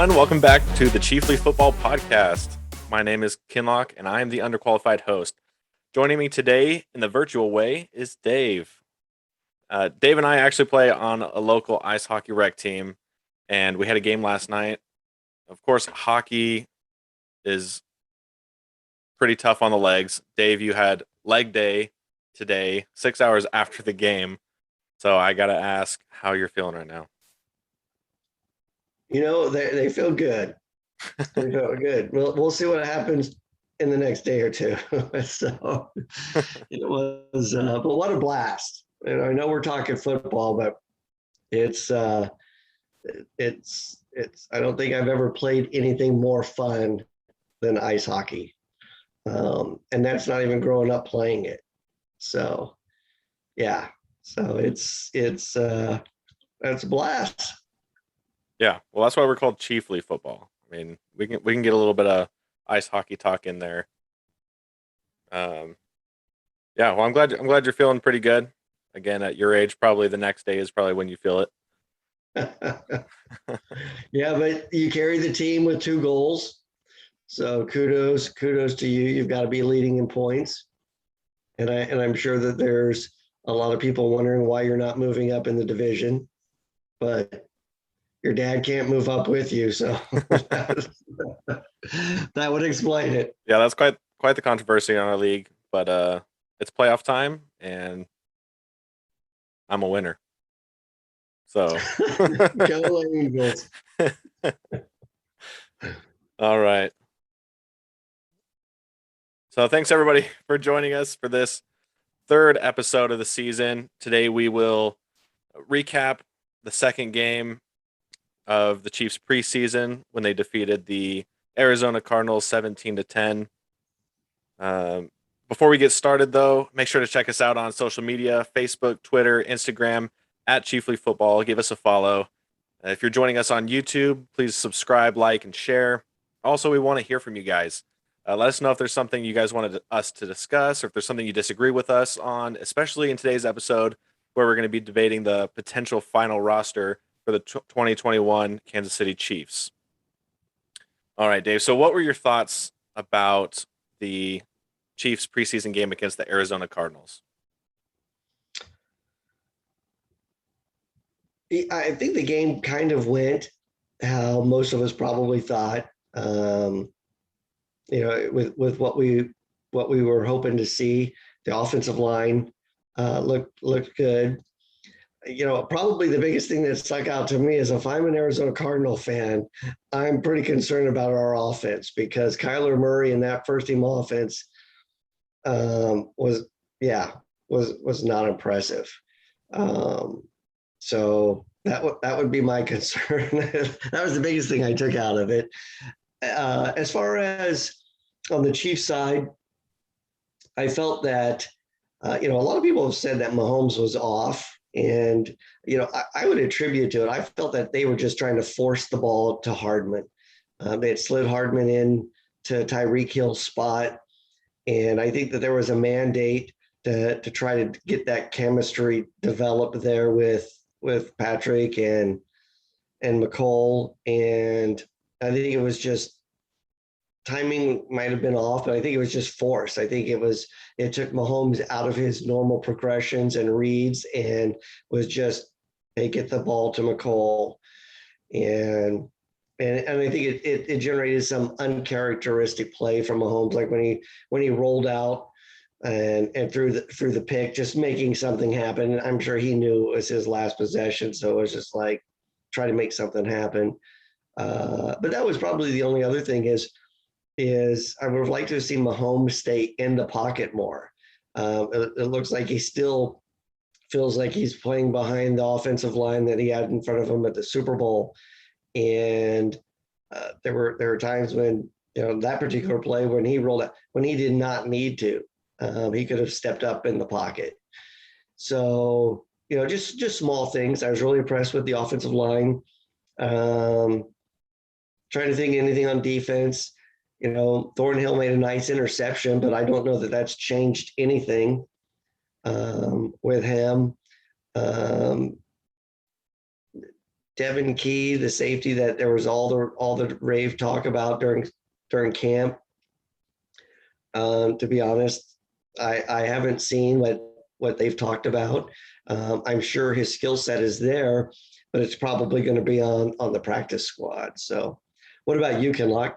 everyone. Welcome back to the Chiefly Football Podcast. My name is Kinlock, and I am the underqualified host. Joining me today in the virtual way is Dave. Dave and I actually play on a local ice hockey rec team, and we had a game last night. Of course, hockey is pretty tough on the legs. Dave, you had leg day today, 6 hours after the game. So I got to ask how you're feeling right now. You know, they feel good. They feel good. We'll see what happens in the next day or two. So it was, but what a blast! And I know we're talking football, but it's. I don't think I've ever played anything more fun than ice hockey, and that's not even growing up playing it. So, yeah. So it's a blast. Yeah, well, that's why we're called Chiefly Football. I mean, we can get a little bit of ice hockey talk in there. Yeah, well, I'm glad you're feeling pretty good. Again, at your age, probably the next day is probably when you feel it. Yeah, but you carry the team with 2 goals, so kudos to you. You've got to be leading in points, and I'm sure that there's a lot of people wondering why you're not moving up in the division, but your dad can't move up with you, so that would explain it. Yeah, that's quite the controversy on our league, but it's playoff time, and I'm a winner. So go Eagles. All right. So thanks everybody for joining us for this 3rd episode of the season. Today we will recap the second game of the Chiefs preseason when they defeated the Arizona Cardinals 17-10. Before we get started, though, make sure to check us out on social media: Facebook, Twitter, Instagram, at Chiefly Football. Give us a follow. If you're joining us on YouTube, please subscribe, like, and share. Also, we want to hear from you guys. Let us know if there's something you guys wanted us to discuss, or if there's something you disagree with us on, especially in today's episode where we're going to be debating the potential final roster for the 2021 Kansas City Chiefs. All right, Dave. So what were your thoughts about the Chiefs preseason game against the Arizona Cardinals? I think the game kind of went how most of us probably thought. With what we were hoping to see, the offensive line looked good. Probably the biggest thing that stuck out to me is if I'm an Arizona Cardinal fan, I'm pretty concerned about our offense because Kyler Murray and that first team offense was not impressive. So that would be my concern. That was the biggest thing I took out of it. As far as on the Chiefs side, I felt that a lot of people have said that Mahomes was off. And, I would attribute to it. I felt that they were just trying to force the ball to Hardman. They had slid Hardman in to Tyreek Hill's spot. And I think that there was a mandate to try to get that chemistry developed there with Patrick and McCole. And I think it was just timing might have been off, but I think it was just forced. I think it took Mahomes out of his normal progressions and reads and was just, hey, get the ball to McCole. And I think it generated some uncharacteristic play from Mahomes, like when he rolled out and threw the pick, just making something happen. I'm sure he knew it was his last possession, so it was just like try to make something happen. But that was probably the only other thing is I would have liked to have seen Mahomes stay in the pocket more. It looks like he still feels like he's playing behind the offensive line that he had in front of him at the Super Bowl. And there were times when, that particular play when he rolled out, when he did not need to, he could have stepped up in the pocket. So, just small things. I was really impressed with the offensive line. Trying to think anything on defense. Thornhill made a nice interception, but I don't know that that's changed anything with him. Devon Key, the safety that there was all the rave talk about during camp. To be honest, I haven't seen what they've talked about. I'm sure his skill set is there, but it's probably going to be on the practice squad. So, what about you, Kinlock?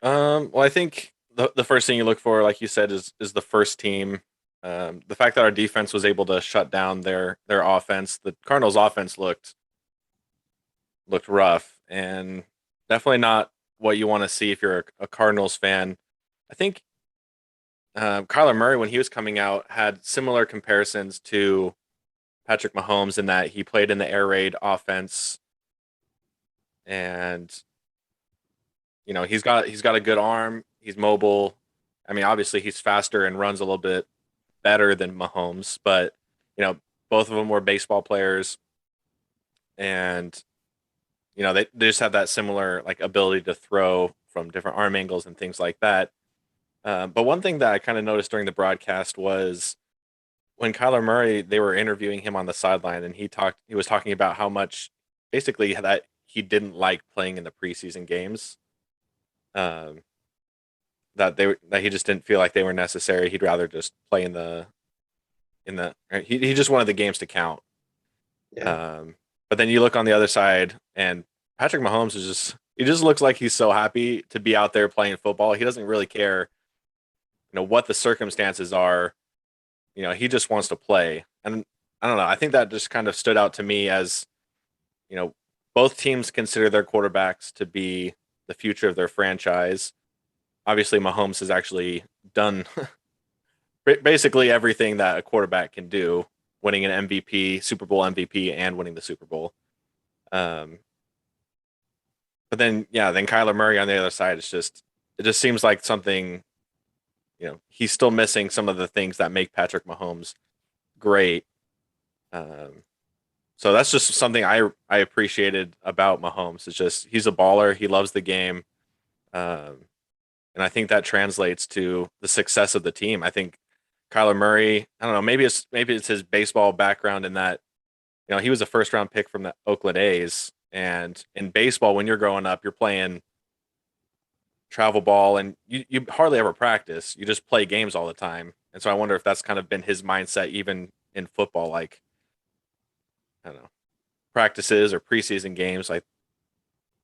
Well, I think the first thing you look for, like you said, is the first team. The fact that our defense was able to shut down their offense, the Cardinals' offense looked rough and definitely not what you want to see if you're a Cardinals fan. I think Kyler Murray, when he was coming out, had similar comparisons to Patrick Mahomes in that he played in the air raid offense, and he's got a good arm. He's mobile. I mean, obviously he's faster and runs a little bit better than Mahomes, but both of them were baseball players, and they just have that similar like ability to throw from different arm angles and things like that. But one thing that I kind of noticed during the broadcast was when Kyler Murray, they were interviewing him on the sideline, and he was talking about how much basically that he didn't like playing in the preseason games. Um, that he just didn't feel like they were necessary. He'd rather just play he just wanted the games to count. Yeah. But then you look on the other side, and Patrick Mahomes he just looks like he's so happy to be out there playing football. He doesn't really care, what the circumstances are. He just wants to play. And I don't know. I think that just kind of stood out to me as, both teams consider their quarterbacks to be the future of their franchise. Obviously, Mahomes has actually done basically everything that a quarterback can do, winning an MVP, Super Bowl MVP, and winning the Super Bowl. But then, yeah, then Kyler Murray on the other side, it just seems like something, he's still missing some of the things that make Patrick Mahomes great. So that's just something I appreciated about Mahomes. It's just he's a baller. He loves the game. And I think that translates to the success of the team. I think Kyler Murray, I don't know, maybe it's his baseball background in that, he was a first round pick from the Oakland A's. And in baseball, when you're growing up, you're playing travel ball and you hardly ever practice. You just play games all the time. And so I wonder if that's kind of been his mindset even in football, like, I don't know, practices or preseason games, like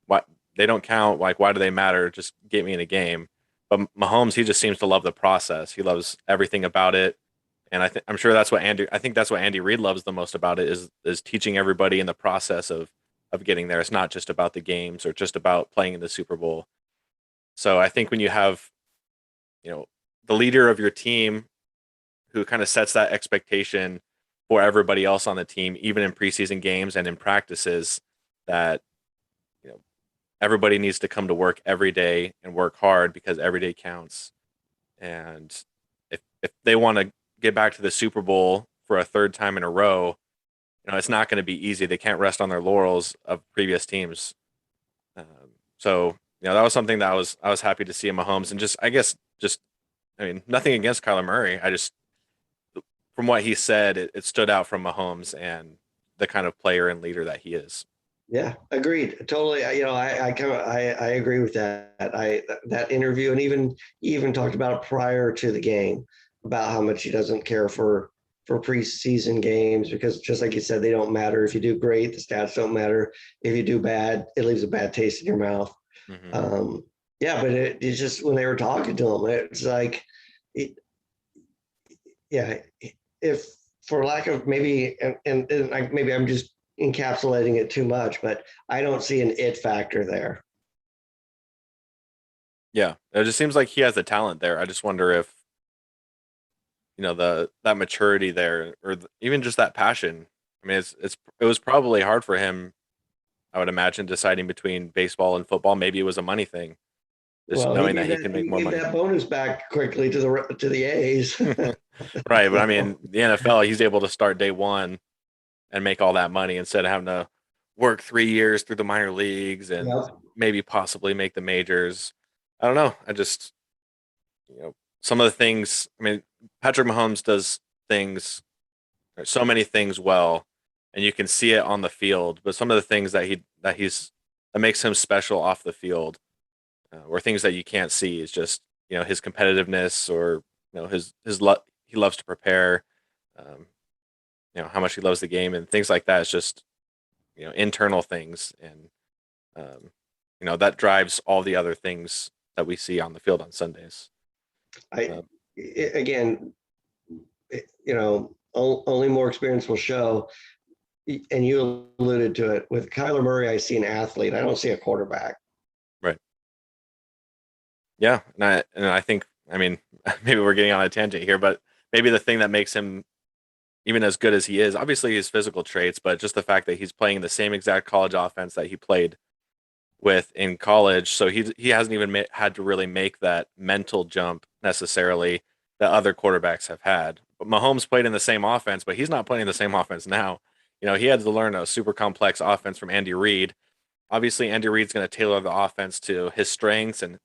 what they don't count, like why do they matter? Just get me in a game. But Mahomes, he just seems to love the process. He loves everything about it. And I'm sure I think that's what Andy Reid loves the most about it is teaching everybody in the process of getting there. It's not just about the games or just about playing in the Super Bowl. So I think when you have, the leader of your team who kind of sets that expectation for everybody else on the team, even in preseason games and in practices, that, everybody needs to come to work every day and work hard because every day counts. And if they want to get back to the Super Bowl for a third time in a row, it's not going to be easy. They can't rest on their laurels of previous teams. So that was something that I was happy to see in Mahomes, and I mean, nothing against Kyler Murray. I just, from what he said, it stood out from Mahomes and the kind of player and leader that he is. Yeah, agreed. Totally. I agree with that. That interview, and even talked about it prior to the game about how much he doesn't care for preseason games because just like you said, they don't matter. If you do great, the stats don't matter. If you do bad, it leaves a bad taste in your mouth. Mm-hmm. Yeah, but it's just when they were talking to him, it's like, yeah, if for lack of maybe, and maybe I'm just encapsulating it too much, but I don't see an it factor there. Yeah, it just seems like he has the talent there. I just wonder if that maturity there, or even just that passion. I mean, it was probably hard for him. I would imagine deciding between baseball and football. Maybe it was a money thing, just Well, he knowing that gave he that can make he more gave money. that bonus back quickly to the A's. Right, but I So, mean, the NFL, he's able to start day one and make all that money instead of having to work 3 years through the minor leagues and yeah. maybe possibly make the majors. I don't know. I just, some of the things. I mean, Patrick Mahomes does things, or so many things well, and you can see it on the field. But some of the things that makes him special off the field, or things that you can't see, is just his competitiveness, or he loves to prepare, um, how much he loves the game and things like that. It's just internal things, and that drives all the other things that we see on the field on Sundays. I again, only more experience will show. And you alluded to it with Kyler Murray. I see an athlete. I don't see a quarterback. Right. Yeah, and I think, I mean, maybe we're getting on a tangent here, but maybe the thing that makes him even as good as he is, obviously his physical traits, but just the fact that he's playing the same exact college offense that he played with in college. So he hasn't even had to really make that mental jump necessarily that other quarterbacks have had. But Mahomes played in the same offense, but he's not playing the same offense now. He had to learn a super complex offense from Andy Reid. Obviously, Andy Reid's going to tailor the offense to his strengths and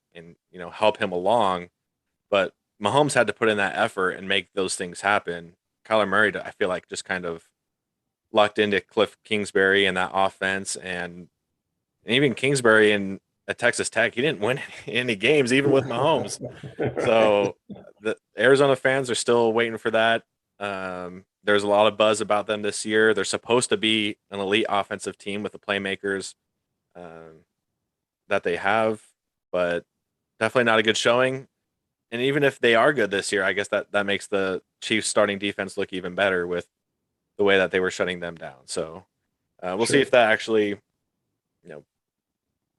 help him along. But Mahomes had to put in that effort and make those things happen. Kyler Murray, I feel like, just kind of lucked into Cliff Kingsbury and that offense, and even Kingsbury at Texas Tech, he didn't win any games, even with Mahomes. So the Arizona fans are still waiting for that. There's a lot of buzz about them this year. They're supposed to be an elite offensive team with the playmakers that they have, but definitely not a good showing. And even if they are good this year, I guess that makes the Chiefs starting defense look even better with the way that they were shutting them down. So we'll see if that actually,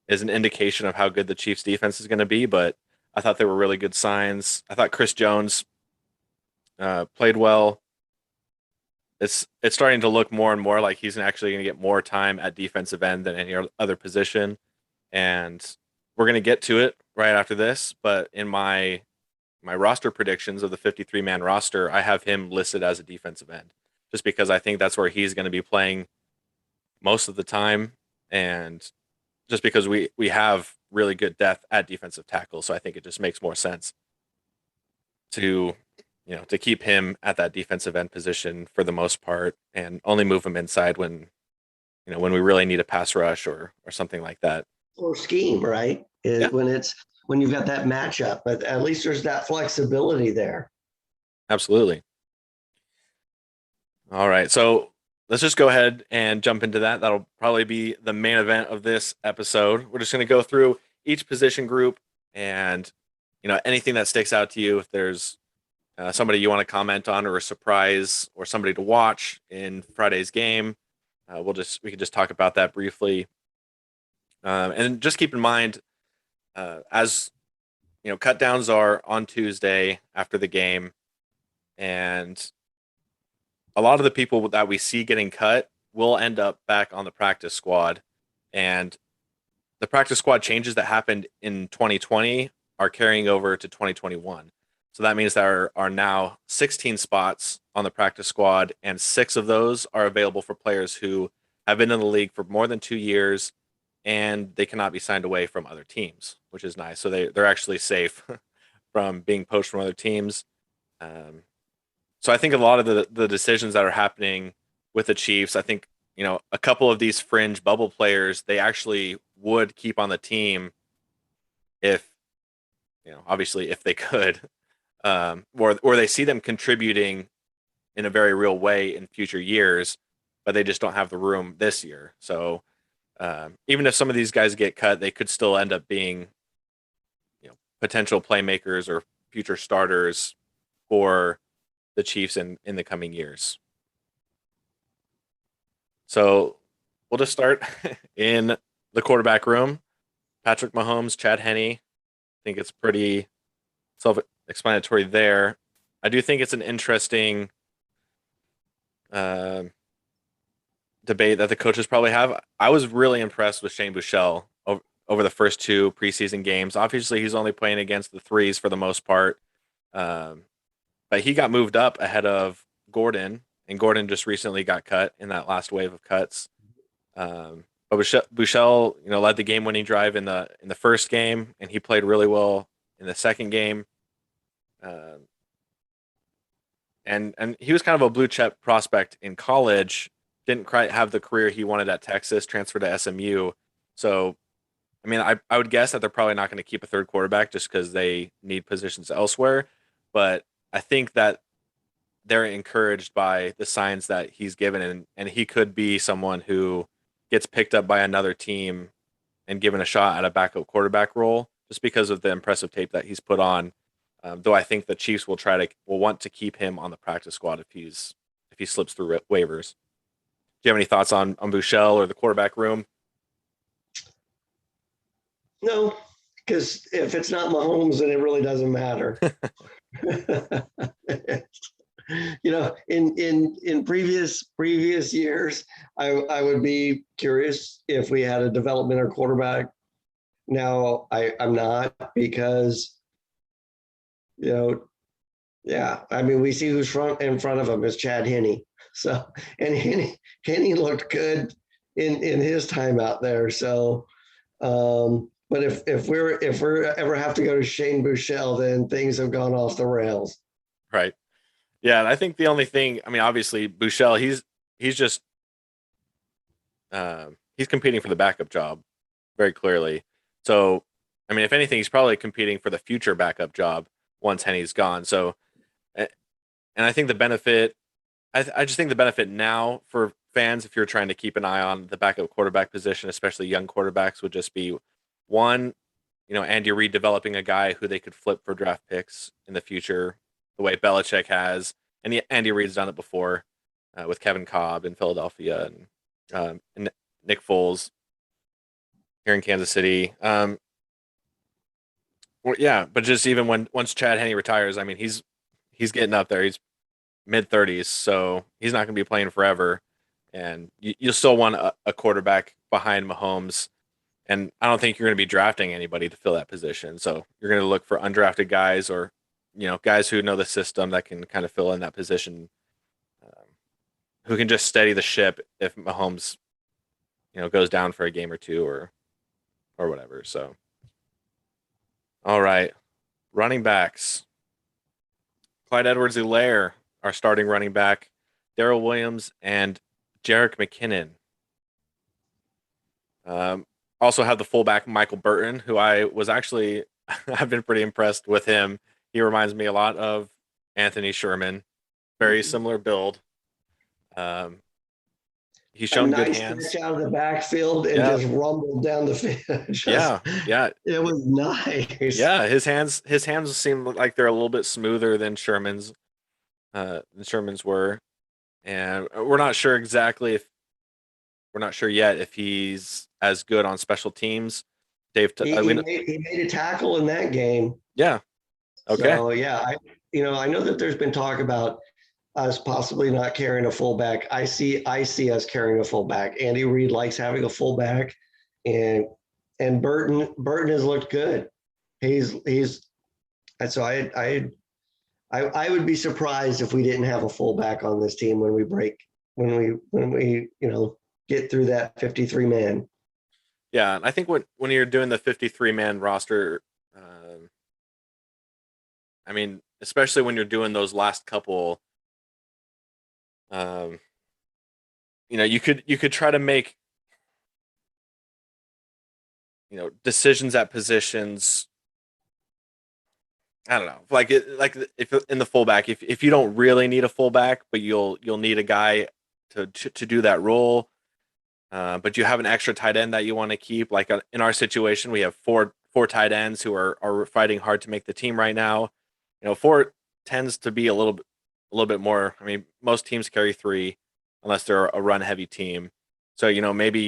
is an indication of how good the Chiefs defense is going to be. But I thought they were really good signs. I thought Chris Jones played well. It's starting to look more and more like he's actually going to get more time at defensive end than any other position. And we're going to get to it right after this. But in my roster predictions of the 53-man roster, I have him listed as a defensive end, just because I think that's where he's going to be playing most of the time. And just because we have really good depth at defensive tackle. So I think it just makes more sense to keep him at that defensive end position for the most part, and only move him inside when we really need a pass rush or something like that. Or scheme, right? Yeah. When you've got that matchup, but at least there's that flexibility there. Absolutely. All right. So let's just go ahead and jump into that. That'll probably be the main event of this episode. We're just going to go through each position group and, anything that sticks out to you. If there's somebody you want to comment on, or a surprise, or somebody to watch in Friday's game, we can just talk about that briefly. And just keep in mind, as cut downs are on Tuesday after the game, and a lot of the people that we see getting cut will end up back on the practice squad. And the practice squad changes that happened in 2020 are carrying over to 2021. So that means there are now 16 spots on the practice squad, and 6 of those are available for players who have been in the league for more than 2 years, and they cannot be signed away from other teams, which is nice. So they're actually safe from being poached from other teams. So I think a lot of the decisions that are happening with the Chiefs, I think, a couple of these fringe bubble players, they actually would keep on the team if, obviously if they could, or they see them contributing in a very real way in future years, but they just don't have the room this year. So even if some of these guys get cut, they could still end up being, potential playmakers or future starters for the Chiefs in the coming years. So we'll just start in the quarterback room. Patrick Mahomes, Chad Henne. I think it's pretty self-explanatory there. I do think it's an interesting debate that the coaches probably have. I was really impressed with Shane Buechele over the first 2 preseason games. Obviously, he's only playing against the threes for the most part. But he got moved up ahead of Gordon, and Gordon just recently got cut in that last wave of cuts. But Buechele, led the game-winning drive in the first game, and he played really well in the second game. And he was kind of a blue chip prospect in college, didn't quite have the career he wanted at Texas, transferred to SMU. So, I mean, I would guess that they're probably not going to keep a third quarterback just because they need positions elsewhere. But I think that they're encouraged by the signs that he's given, and he could be someone who gets picked up by another team and given a shot at a backup quarterback role just because of the impressive tape that he's put on. Though I think the Chiefs will want to keep him on the practice squad if he slips through waivers. Do you have any thoughts on Bouchel or the quarterback room? No, because if it's not Mahomes, then it really doesn't matter. In previous years, I would be curious if we had a developmental quarterback. Now I'm not, because yeah, I mean, we see who's in front of him is Chad Henne. So, and Henne looked good in his time out there. So, but if we're ever have to go to Shane Bouchel, then things have gone off the rails. Right. Yeah, and I think the only thing, I mean, obviously Bouchel, he's just he's competing for the backup job very clearly. So, I mean, if anything, he's probably competing for the future backup job once Henny's gone. So, and I think the benefit, I just think the benefit now for fans, if you're trying to keep an eye on the backup quarterback position, especially young quarterbacks, would just be one, Andy Reid developing a guy who they could flip for draft picks in the future, the way Belichick has, and Andy Reid's done it before with Kevin Cobb in Philadelphia and Nick Foles here in Kansas City. Well, yeah, but just even once Chad Henne retires, I mean, he's getting up there. He's mid-30s, so he's not going to be playing forever. And you still want a quarterback behind Mahomes. And I don't think you're going to be drafting anybody to fill that position. So you're going to look for undrafted guys or, guys who know the system that can kind of fill in that position, who can just steady the ship if Mahomes, goes down for a game or two or whatever. So, all right, running backs. Clyde Edwards-Helaire, our starting running back, Darrell Williams, and Jerick McKinnon. Also have the fullback Michael Burton, who I've been pretty impressed with him. He reminds me a lot of Anthony Sherman, very similar build. He's shown good hands. Stretch out of the backfield and just rumbled down the field. Yeah. It was nice. Yeah, his hands seem like they're a little bit smoother than Sherman's. Were, and we're not sure yet if he's as good on special teams. Dave, he made a tackle in that game. Yeah. Okay. So yeah, I know that there's been talk about us possibly not carrying a fullback. I see us carrying a fullback. Andy Reid likes having a fullback, and Burton has looked good. And so I would be surprised if we didn't have a fullback on this team when we get through that 53 man. Yeah, I think when you're doing the 53 man roster, I mean, especially when you're doing those last couple, you could try to make decisions at positions. I don't know, like if in the fullback, if you don't really need a fullback, but you'll need a guy to do that role. But you have an extra tight end that you want to keep. Like in our situation, we have four tight ends who are fighting hard to make the team right now. Four tends to be a little bit more. I mean, most teams carry three unless they're a run heavy team. So maybe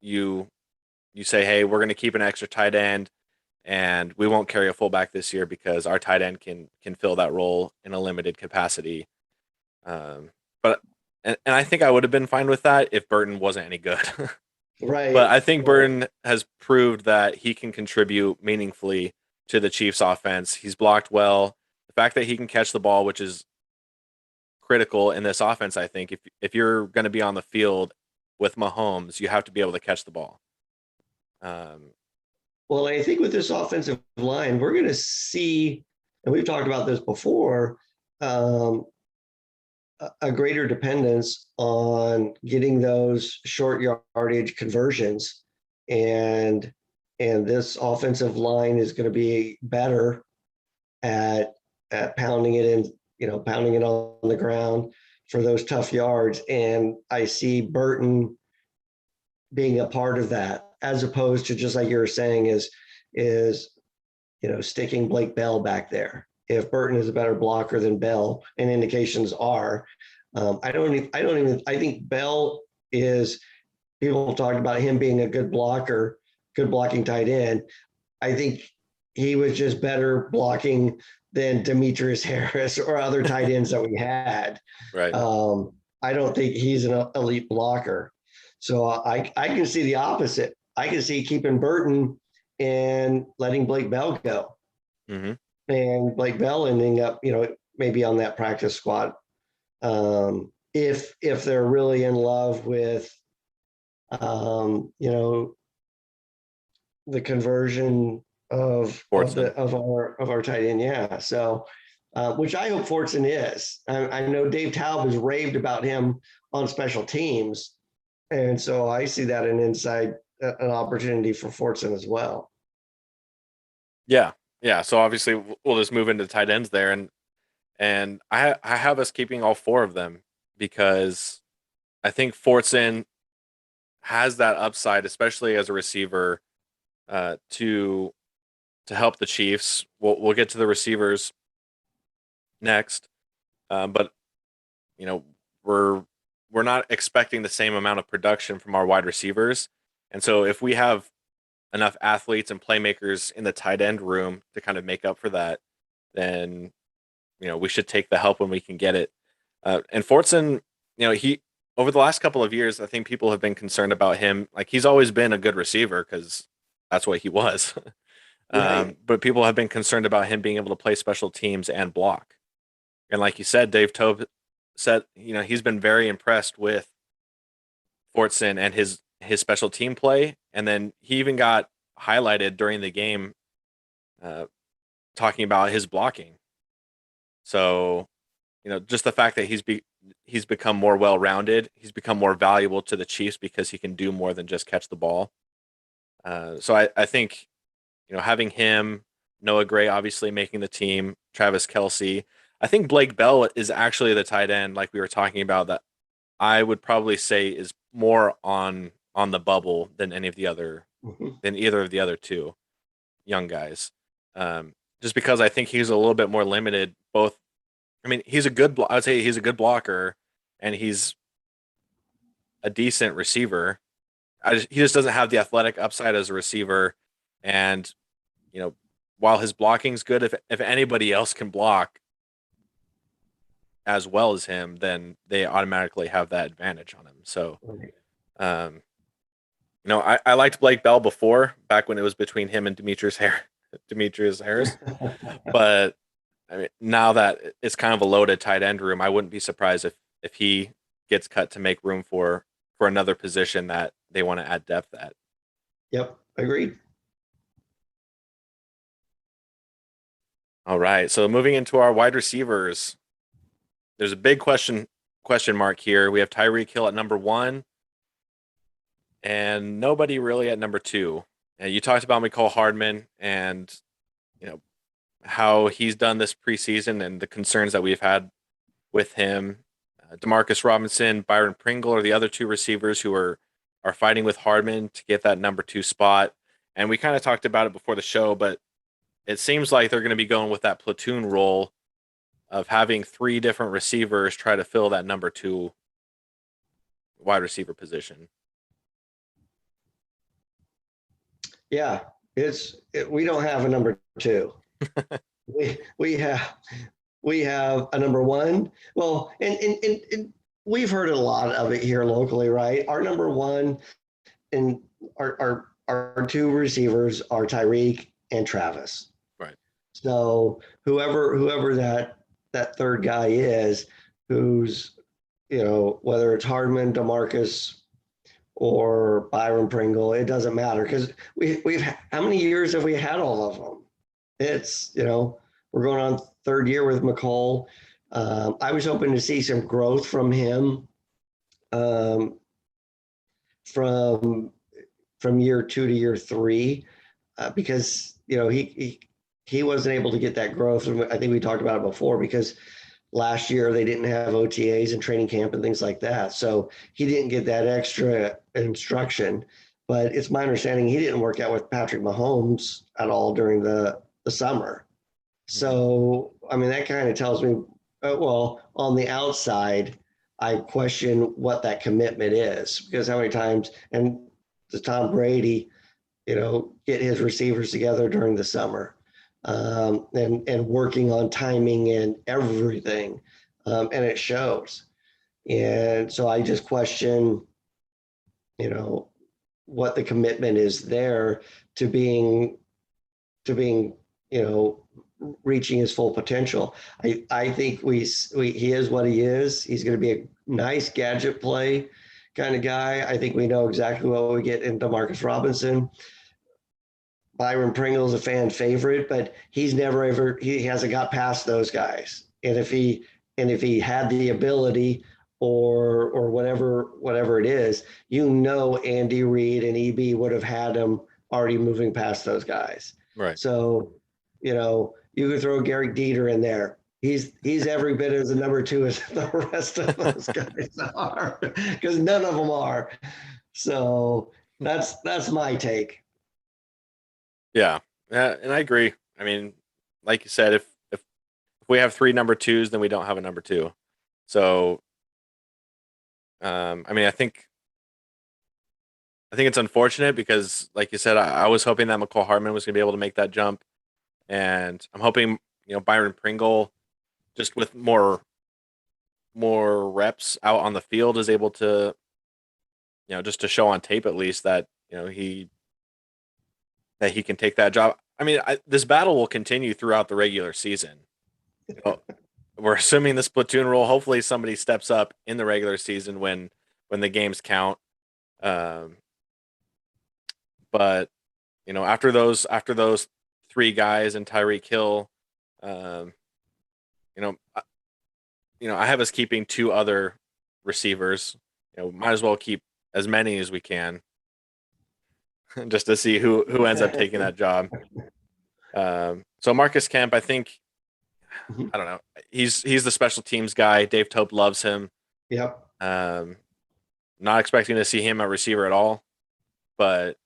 you say, hey, we're going to keep an extra tight end, and we won't carry a fullback this year because our tight end can fill that role in a limited capacity. But I think I would have been fine with that if Burton wasn't any good. Right. But I think Burton has proved that he can contribute meaningfully to the Chiefs offense. He's blocked well. The fact that he can catch the ball, which is critical in this offense, I think if you're going to be on the field with Mahomes, you have to be able to catch the ball. Well, I think with this offensive line, we're going to see, and we've talked about this before, a greater dependence on getting those short yardage conversions, and this offensive line is going to be better at pounding it in, pounding it on the ground for those tough yards. And I see Burton being a part of that, as opposed to, just like you were saying, is sticking Blake Bell back there. If Burton is a better blocker than Bell, and indications are, I think Bell is, people talked about him being a good blocker, good blocking tight end. I think he was just better blocking than Demetrius Harris or other tight ends that we had. Right. I don't think he's an elite blocker. So I can see the opposite. I can see keeping Burton and letting Blake Bell go. Mm-hmm. And Blake Bell ending up, maybe on that practice squad. If they're really in love with, the conversion of our tight end. Yeah. So, which I hope Fortson is. I know Dave Taub has raved about him on special teams. And so I see that an opportunity for Fortson as well. Yeah. Yeah. So obviously we'll just move into tight ends there. And I have us keeping all four of them because I think Fortson has that upside, especially as a receiver, to help the Chiefs. We'll get to the receivers next, but we're not expecting the same amount of production from our wide receivers, and so if we have enough athletes and playmakers in the tight end room to kind of make up for that, then we should take the help when we can get it. And Fortson, he over the last couple of years, I think people have been concerned about him. Like, he's always been a good receiver because that's what he was. Right. But people have been concerned about him being able to play special teams and block. And like you said, Dave Tobe said, he's been very impressed with Fortson and his special team play. And then he even got highlighted during the game talking about his blocking. So, just the fact that he's become more well-rounded, he's become more valuable to the Chiefs because he can do more than just catch the ball. So I think, having him, Noah Gray obviously making the team, Travis Kelce. I think Blake Bell is actually the tight end, like we were talking about, that I would probably say is more on the bubble than than either of the other two young guys. Just because I think he's a little bit more limited. Both, I mean, I would say he's a good blocker, and he's a decent receiver. He just doesn't have the athletic upside as a receiver, and while his blocking's good, if anybody else can block as well as him, then they automatically have that advantage on him. So, I liked Blake Bell before, back when it was between him and Demetrius Harris, but I mean, now that it's kind of a loaded tight end room, I wouldn't be surprised if he gets cut to make room for another position that they want to add depth at. Yep, agreed. All right, so moving into our wide receivers, there's a big question mark here. We have Tyreek Hill at number 1, and nobody really at number 2. And you talked about Mecole Hardman and how he's done this preseason and the concerns that we've had with him. Demarcus Robinson, Byron Pringle are the other 2 receivers who are fighting with Hardman to get that number 2 spot. And we kind of talked about it before the show, but it seems like they're going to be going with that platoon role of having 3 different receivers try to fill that number 2 wide receiver position. Yeah, we don't have a number 2. we have a number 1. Well, and we've heard a lot of it here locally, right? Our number 1 and our 2 receivers are Tyreek and Travis. Right. So whoever that third guy is, who's, whether it's Hardman, Demarcus, or Byron Pringle, it doesn't matter, because we've how many years have we had all of them? It's, we're going on 3rd year with Mecole. I was hoping to see some growth from him um, from year 2 to year 3 because he wasn't able to get that growth. And I think we talked about it before because last year they didn't have OTAs and training camp and things like that. So he didn't get that extra instruction. But it's my understanding he didn't work out with Patrick Mahomes at all during the summer. So, I mean, that kind of tells me, well, on the outside, I question what that commitment is because how many times, and does Tom Brady, get his receivers together during the summer and working on timing and everything. And it shows. And so I just question, what the commitment is there to being, reaching his full potential. I think he is what he is. He's going to be a nice gadget play kind of guy. I think we know exactly what we get in DeMarcus Robinson. Byron Pringle's a fan favorite, but he hasn't got past those guys. And if he had the ability or whatever it is, Andy Reid and EB would have had him already moving past those guys. Right. So, you could throw Gary Dieter in there. He's every bit as a number 2 as the rest of those guys are, because none of them are. So that's my take. Yeah, and I agree. I mean, like you said, if we have 3 number 2s, then we don't have a number 2. So, I mean, I think it's unfortunate because, like you said, I was hoping that McCall Hardman was going to be able to make that jump, and I'm hoping Byron Pringle, just with more reps out on the field, is able to just to show on tape at least that he can take that job. I mean, this battle will continue throughout the regular season. We're assuming this platoon role. Hopefully, somebody steps up in the regular season when the games count. But after those 3 guys and Tyreek Hill, I have us keeping 2 other receivers. Might as well keep as many as we can, just to see who ends up taking that job. So Marcus Kemp, I think, I don't know. He's the special teams guy. Dave Tope loves him. Yep. Not expecting to see him at receiver at all, but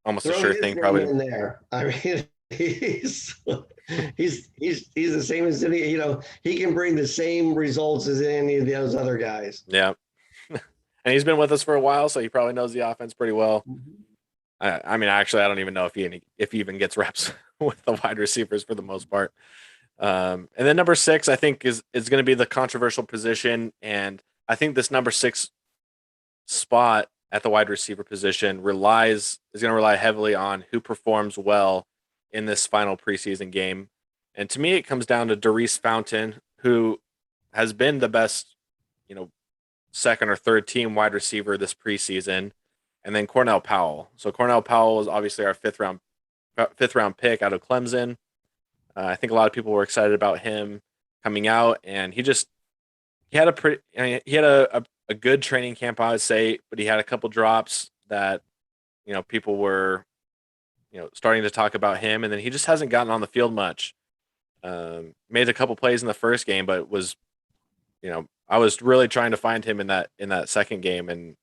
almost a sure thing. Probably in there. I mean, he's the same as any. He can bring the same results as any of those other guys. Yeah, and he's been with us for a while, so he probably knows the offense pretty well. I mean, actually, I don't even know if he even gets reps with the wide receivers for the most part. And then number 6, I think, is going to be the controversial position, and I think this number 6 spot at the wide receiver position is going to rely heavily on who performs well in this final preseason game. And to me, it comes down to Darius Fountain, who has been the best, second or third team wide receiver this preseason, and then Cornell Powell. So Cornell Powell is obviously our fifth round pick out of Clemson. I think a lot of people were excited about him coming out, and he had a good training camp, I would say, but he had a couple drops that people were starting to talk about him, and then he just hasn't gotten on the field much. Made a couple plays in the first game, but was I was really trying to find him in that second game, and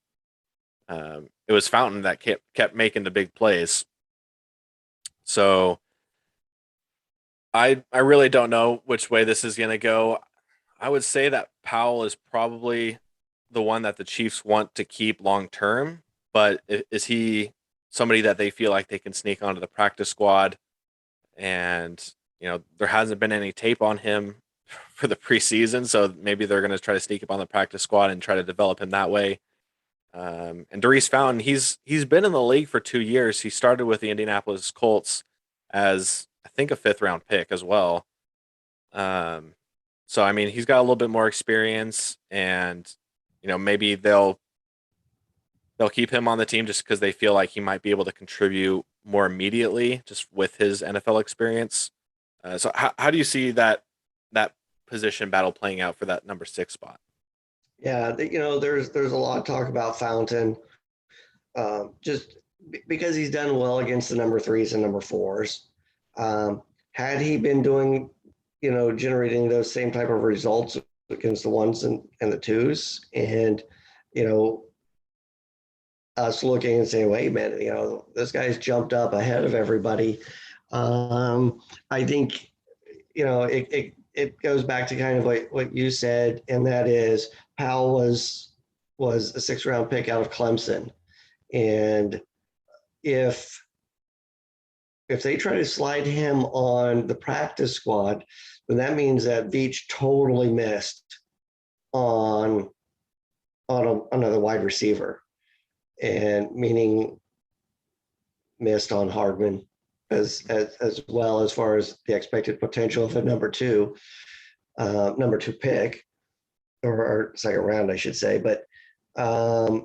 it was Fountain that kept making the big plays. So I really don't know which way this is going to go. I would say that Powell is probably the one that the Chiefs want to keep long term, but is he somebody that they feel like they can sneak onto the practice squad? And there hasn't been any tape on him for the preseason, so maybe they're going to try to sneak up on the practice squad and try to develop him that way. And Darius Fountain, he's been in the league for 2 years. He started with the Indianapolis Colts as, I think, a 5th round pick as well. So I mean, he's got a little bit more experience, and maybe they'll keep him on the team just because they feel like he might be able to contribute more immediately just with his NFL experience. So how do you see that position battle playing out for that number 6 spot. Yeah, there's a lot of talk about Fountain, just because he's done well against the number 3s and number 4s. Had he been doing, generating those same type of results against the 1s and the 2s, and us looking and saying, wait a minute, this guy's jumped up ahead of everybody. I think, it goes back to kind of what you said, and that is Powell was a 6th-round pick out of Clemson. And if they try to slide him on the practice squad, then that means that Veach totally missed on another wide receiver, and meaning missed on Hardman as well, as far as the expected potential of a number 2 pick, or 2nd round, I should say. But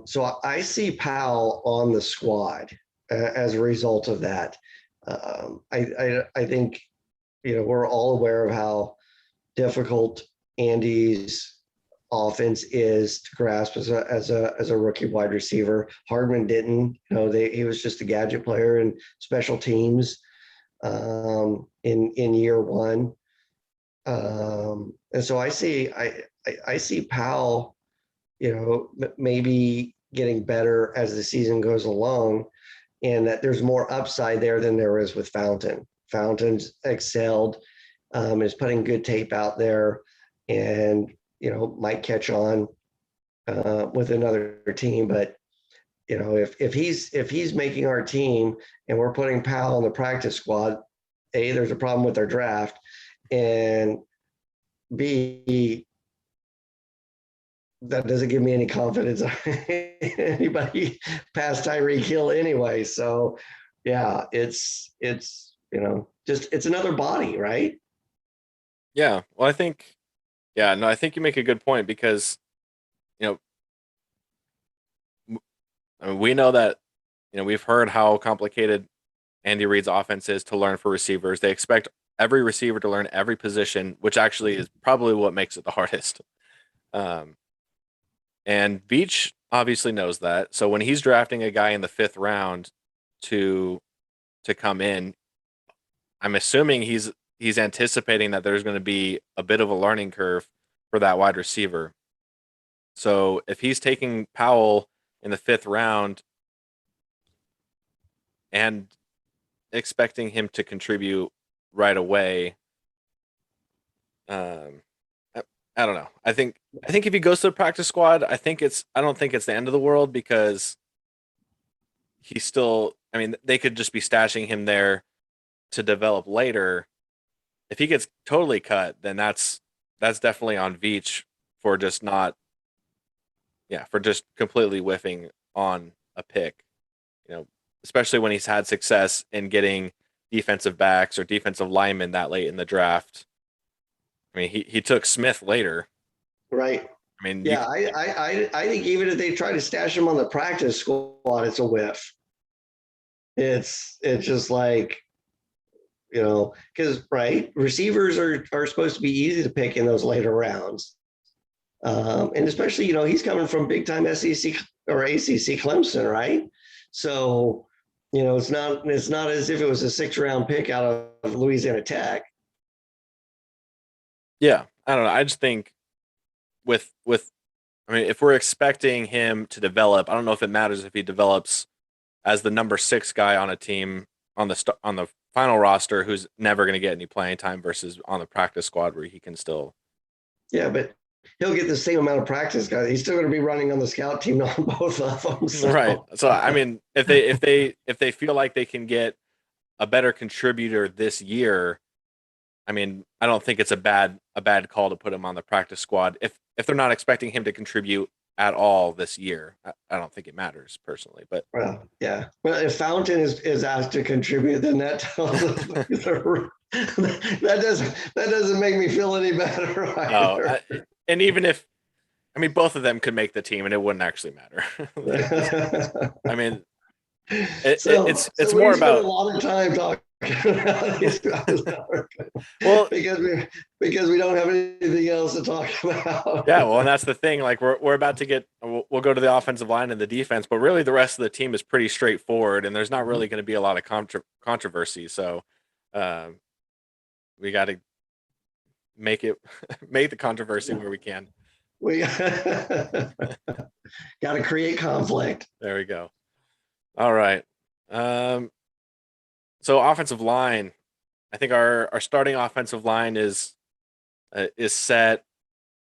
so I see Powell on the squad as a result of that. I think, we're all aware of how difficult Andy's offense is to grasp as a rookie wide receiver. Hardman didn't, he was just a gadget player in special teams in year 1. And so I see Powell, maybe getting better as the season goes along, and that there's more upside there than there is with Fountain. Fountain's excelled, is putting good tape out there, and might catch on with another team. But if he's making our team and we're putting Powell on the practice squad, A, there's a problem with our draft, and B, that doesn't give me any confidence anybody past Tyreek Hill anyway. So yeah, it's it's another body, right? Yeah. Well, I think you make a good point, because we know that we've heard how complicated Andy Reid's offense is to learn for receivers. They expect every receiver to learn every position, which actually is probably what makes it the hardest. And Veach obviously knows that. So when he's drafting a guy in the 5th round to come in, I'm assuming he's anticipating that there's going to be a bit of a learning curve for that wide receiver. So if he's taking Powell in the 5th round and expecting him to contribute right away, I don't know. I think if he goes to the practice squad, I don't think it's the end of the world, because he's still, they could just be stashing him there to develop later. If he gets totally cut, then that's definitely on Veach for just completely whiffing on a pick. Especially when he's had success in getting defensive backs or defensive linemen that late in the draft. He took Smith later. Right. I think even if they try to stash him on the practice squad, it's a whiff. It's just like, because receivers are supposed to be easy to pick in those later rounds, and especially he's coming from big time SEC or ACC Clemson, right? So it's not as if it was a 6th-round pick out of Louisiana Tech. Yeah, I don't know. I just think if we're expecting him to develop, I don't know if it matters if he develops as the number 6 guy on a team on the final roster who's never going to get any playing time versus on the practice squad where he can still. Yeah, but he'll get the same amount of practice, guys. He's still going to be running on the scout team on both of them. So. Right. So if they feel like they can get a better contributor this year, I don't think it's a bad call to put him on the practice squad. If they're not expecting him to contribute at all this year, I don't think it matters personally. But yeah. Well, if Fountain is asked to contribute, then that tells us that doesn't make me feel any better. No, and even if both of them could make the team, and it wouldn't actually matter. It's more about a lot of time talking Well, because we don't have anything else to talk about. yeah, well, and that's the thing. Like we're about to get, we'll go to the offensive line and the defense, but really the rest of the team is pretty straightforward, and there's not really going to be a lot of controversy. So, um, we got to make the controversy where we can. We got to create conflict. There we go. All right. So offensive line, I think our starting offensive line is set.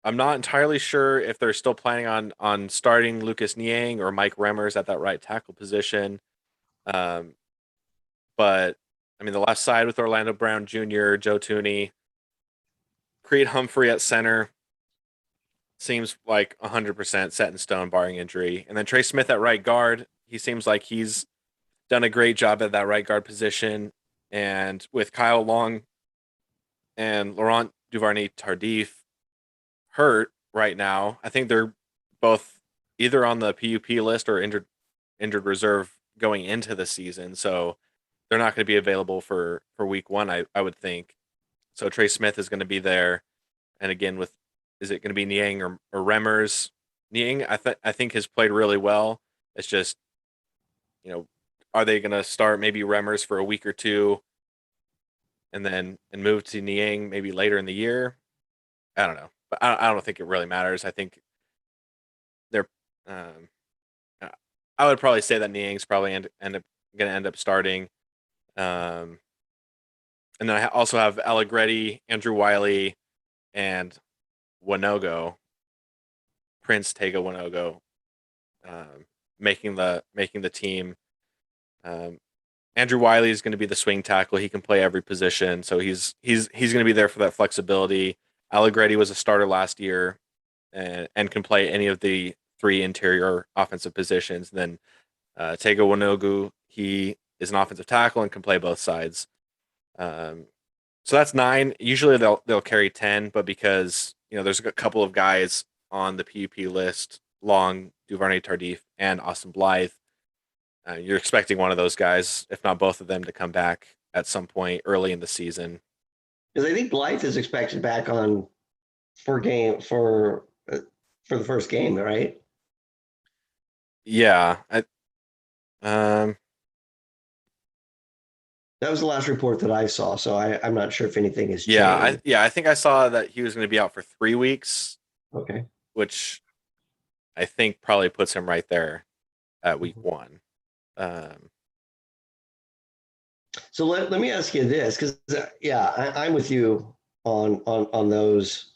I'm not entirely sure if they're still planning on starting Lucas Niang or Mike Remmers at that right tackle position. But I mean, the left side with Orlando Brown Jr., Joe Tooney, Creed Humphrey at center seems like 100% set in stone, barring injury. And then Trey Smith at right guard, he seems like he's done a great job at that right guard position. And with Kyle Long and Laurent Duvernay-Tardif hurt right now, I think they're both either on the PUP list or injured reserve going into the season. So they're not going to be available for week one, I would think. So Trey Smith is going to be there. And again, is it going to be Niang or Remmers? Niang, I think has played really well. It's just, are they going to start maybe Remmers for a week or two and move to Niang maybe later in the year? I don't know. But I don't think it really matters. I think they're I would probably say that Niang's probably going to end up starting. And then I also have Allegretti, Andrew Wiley, and Wanogo, Prince Tega Wanogo, making the team. Andrew Wiley is going to be the swing tackle. He can play every position, so he's going to be there for that flexibility. Allegretti was a starter last year, and can play any of the three interior offensive positions. And then Tega Wanogo, he is an offensive tackle and can play both sides. So that's 9. Usually they'll carry 10, but because there's a couple of guys on the PUP list, Long, Duvernay-Tardif, and Austin Blythe, you're expecting one of those guys, if not both of them, to come back at some point early in the season. Because I think Blythe is expected back on for the first game, right? Yeah, that was the last report that I saw, so I'm not sure if anything has changed. I think I saw that he was going to be out for 3 weeks. Okay, which I think probably puts him right there at week 1. So let me ask you this, because I'm with you on those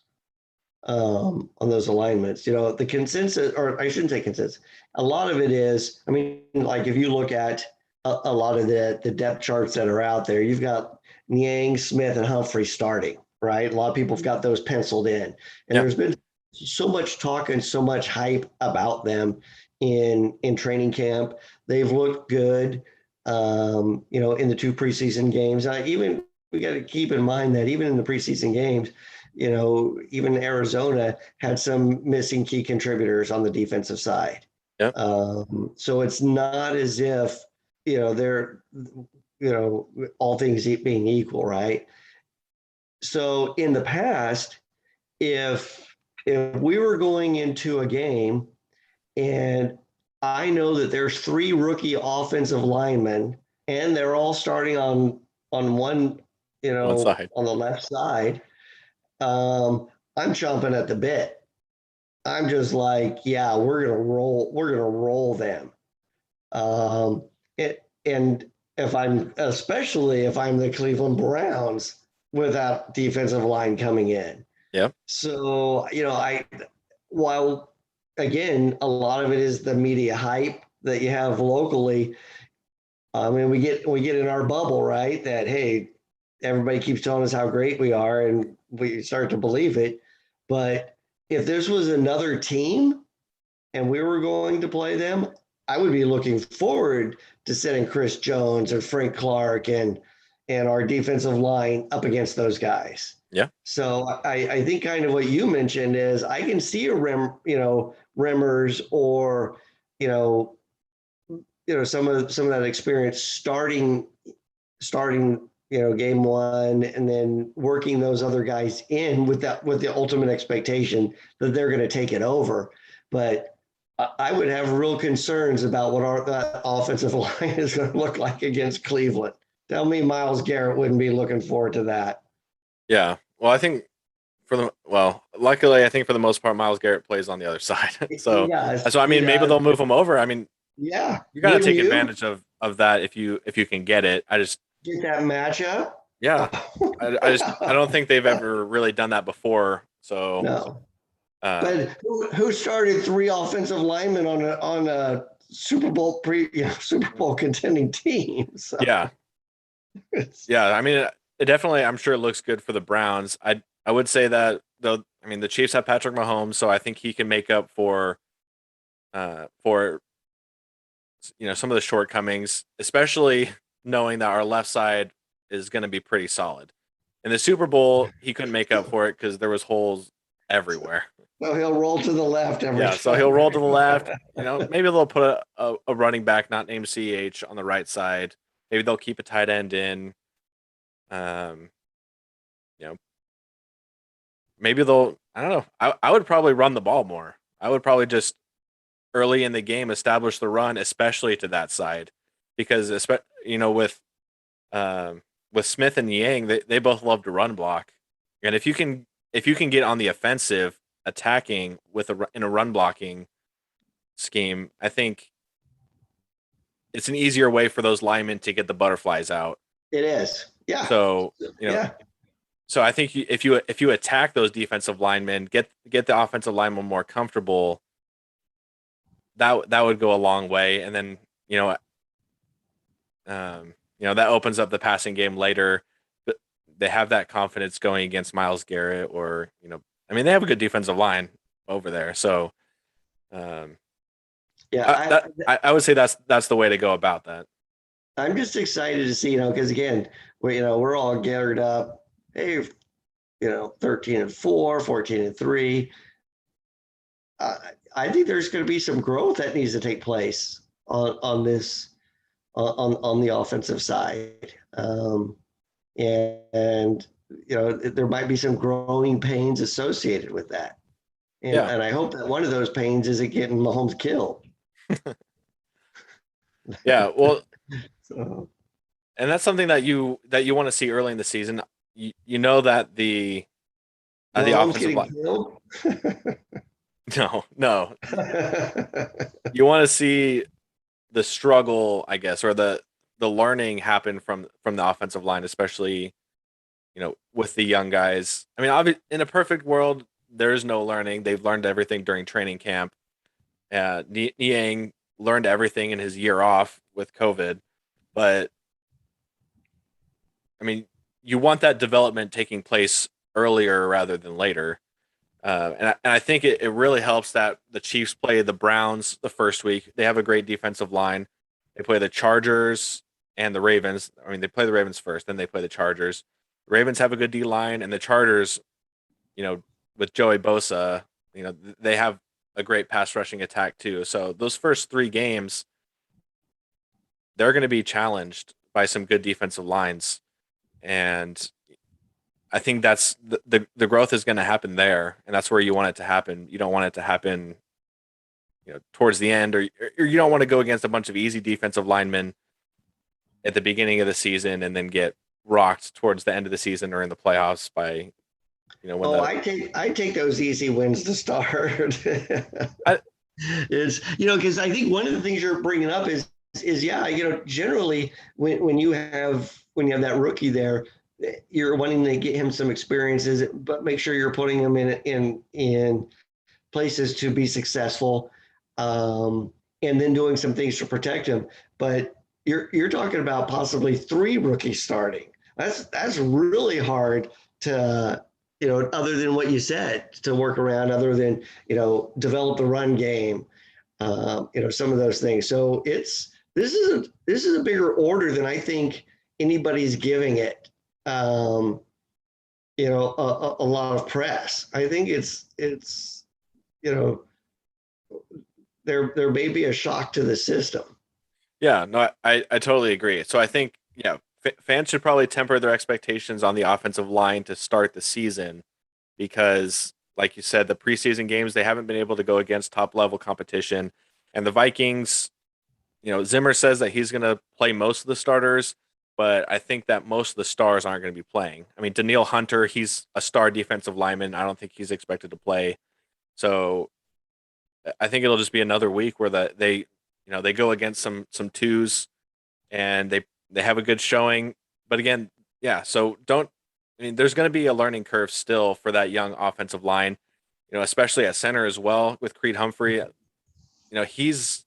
alignments. The consensus, or I shouldn't say consensus. A lot of it is, I mean, like if you look at a lot of the depth charts that are out there, you've got Niang, Smith, and Humphrey starting, right? A lot of people have got those penciled in, and there's been so much talk and so much hype about them in training camp. They've looked good, in the 2 preseason games. We got to keep in mind that even in the preseason games, even Arizona had some missing key contributors on the defensive side. Yep. So it's not as if, they're, all things being equal, right? So in the past, if we were going into a game and I know that there's 3 rookie offensive linemen and they're all starting on one, one side. on the left side, I'm chomping at the bit. I'm just like, yeah, we're gonna roll them. And especially if I'm the Cleveland Browns without defensive line coming in. Yep. So, while again, a lot of it is the media hype that you have locally. I mean, we get in our bubble, right? That, hey, everybody keeps telling us how great we are and we start to believe it. But if this was another team and we were going to play them, I would be looking forward to setting Chris Jones and Frank Clark and our defensive line up against those guys. Yeah. So I think kind of what you mentioned is I can see a Remmers or, some of that experience starting starting, game one, and then working those other guys in with the ultimate expectation that they're going to take it over. But I would have real concerns about what that offensive line is going to look like against Cleveland. Tell me Myles Garrett wouldn't be looking forward to that. Yeah. Well, I think luckily, I think for the most part, Myles Garrett plays on the other side. So Yes, I he mean, maybe does. they'll move him over. I mean, Yeah, you got to wouldn't take you advantage of that if you can get it. get that matchup? Yeah, I don't think they've ever really done that before. So, No. um, But who started 3 offensive linemen on a Super Bowl Super Bowl contending team? So yeah, yeah. I mean, it definitely. I'm sure it looks good for the Browns. I would say that though. I mean, the Chiefs have Patrick Mahomes, so I think he can make up for some of the shortcomings, especially knowing that our left side is going to be pretty solid. In the Super Bowl, he couldn't make up for it because there was holes everywhere. so he'll roll to the left every Yeah, so time. he'll roll to the left. Maybe they'll put a running back not named CH on the right side. Maybe they'll keep a tight end in. Um, you know, maybe they'll. I don't know. I would probably run the ball more. I would probably just early in the game establish the run, especially to that side, because with Smith and Yang, they both love to run block, and if you can get on the offensive attacking in a run blocking scheme, I think it's an easier way for those linemen to get the butterflies out. It is. Yeah. So Yeah. so I think if you attack those defensive linemen, get the offensive linemen more comfortable, that would go a long way. And then that opens up the passing game later. But they have that confidence going against Myles Garrett, or I mean, they have a good defensive line over there. So Yeah. I would say that's the way to go about that. I'm just excited to see, because again, we're all geared up. Hey, 13-4, 14-3. I think there's going to be some growth that needs to take place on this on the offensive side, and there might be some growing pains associated with that, and I hope that one of those pains isn't getting Mahomes killed. Yeah, well, so. And that's something that you want to see early in the season. You know that the offensive line. No. You want to see the struggle, I guess, or the learning happen from the offensive line, especially with the young guys. I mean, in a perfect world, there is no learning. They've learned everything during training camp. Niang learned everything in his year off with COVID, but I mean, you want that development taking place earlier rather than later. And I think it really helps that the Chiefs play the Browns the first week. They have a great defensive line. They play the Chargers and the Ravens. I mean, they play the Ravens first, then they play the Chargers. The Ravens have a good D line, and the Chargers, with Joey Bosa, they have a great pass rushing attack too. So those first 3 games, they're going to be challenged by some good defensive lines. And I think that's the growth is going to happen there, and that's where you want it to happen. You don't want it to happen, towards the end, or you don't want to go against a bunch of easy defensive linemen at the beginning of the season and then get rocked towards the end of the season or in the playoffs by, I take those easy wins to start. Because I think one of the things you're bringing up is generally when you have that rookie there, you're wanting to get him some experiences, but make sure you're putting him in places to be successful, and then doing some things to protect him. But you're talking about possibly 3 rookies starting. That's really hard to, other than what you said, to work around, other than, develop the run game, some of those things. So this is a bigger order than I think anybody's giving it. A lot of press. I think it's there may be a shock to the system. Yeah, no, I totally agree. So I think, fans should probably temper their expectations on the offensive line to start the season because, like you said, the preseason games, they haven't been able to go against top level competition. And the Vikings, Zimmer says that he's going to play most of the starters, but I think that most of the stars aren't going to be playing. I mean, Daniil Hunter, he's a star defensive lineman. I don't think he's expected to play. So I think it'll just be another week where they go against some twos and they have a good showing. But again, yeah, so don't I mean there's going to be a learning curve still for that young offensive line, especially at center as well with Creed Humphrey. He's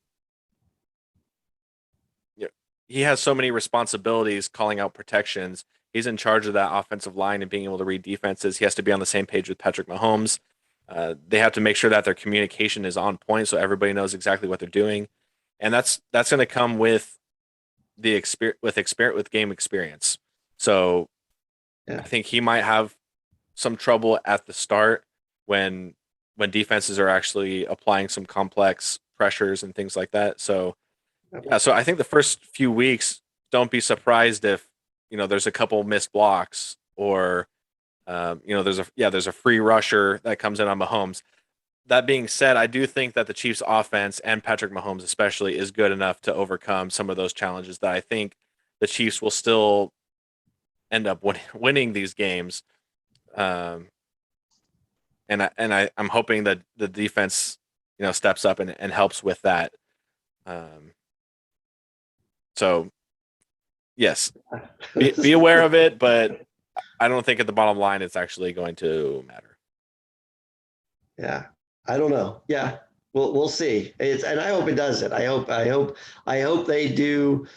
he has so many responsibilities calling out protections. He's in charge of that offensive line and being able to read defenses. He has to be on the same page with Patrick Mahomes. They have to make sure that their communication is on point so everybody knows exactly what they're doing, and that's going to come with the with game experience. So Yeah. I think he might have some trouble at the start when defenses are actually applying some complex pressures and things like that. So yeah, so I think the first few weeks, don't be surprised if there's a couple missed blocks or there's a free rusher that comes in on Mahomes. That being said, I do think that the Chiefs offense and Patrick Mahomes especially is good enough to overcome some of those challenges that I think the Chiefs will still end up winning these games. I'm hoping that the defense, steps up and helps with that. So yes, be aware of it, but I don't think at the bottom line it's actually going to matter. Yeah. I don't know. Yeah. We'll see. And I hope it doesn't. I hope they do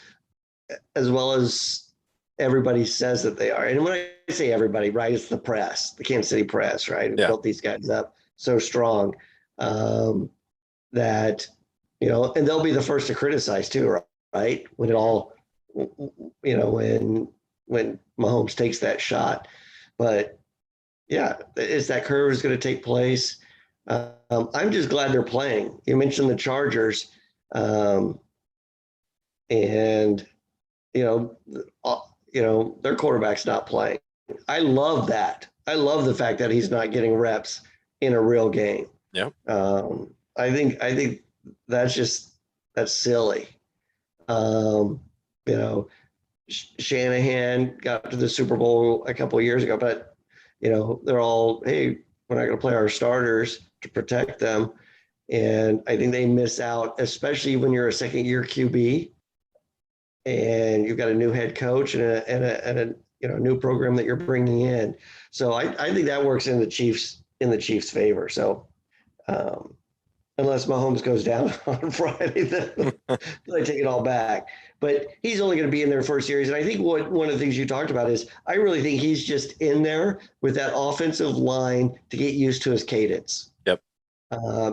as well as everybody says that they are. And when I say everybody, right, it's the press, the Kansas City press, right? Who built these guys up so strong that, and they'll be the first to criticize too, right? When it all, when Mahomes takes that shot. But yeah, is that curve is going to take place. I'm just glad they're playing. You mentioned the Chargers, and their quarterback's not playing. I love that. I love the fact that he's not getting reps in a real game. Yeah. I think that's silly. Shanahan got to the Super Bowl a couple of years ago, but they're all, hey, we're not going to play our starters to protect them. And I think they miss out, especially when you're a second-year QB and you've got a new head coach and a new program that you're bringing in. So I think that works in the Chiefs' favor. So unless Mahomes goes down on Friday, then I take it all back. But he's only going to be in their first series. And I think one of the things you talked about is I really think he's just in there with that offensive line to get used to his cadence. Yep.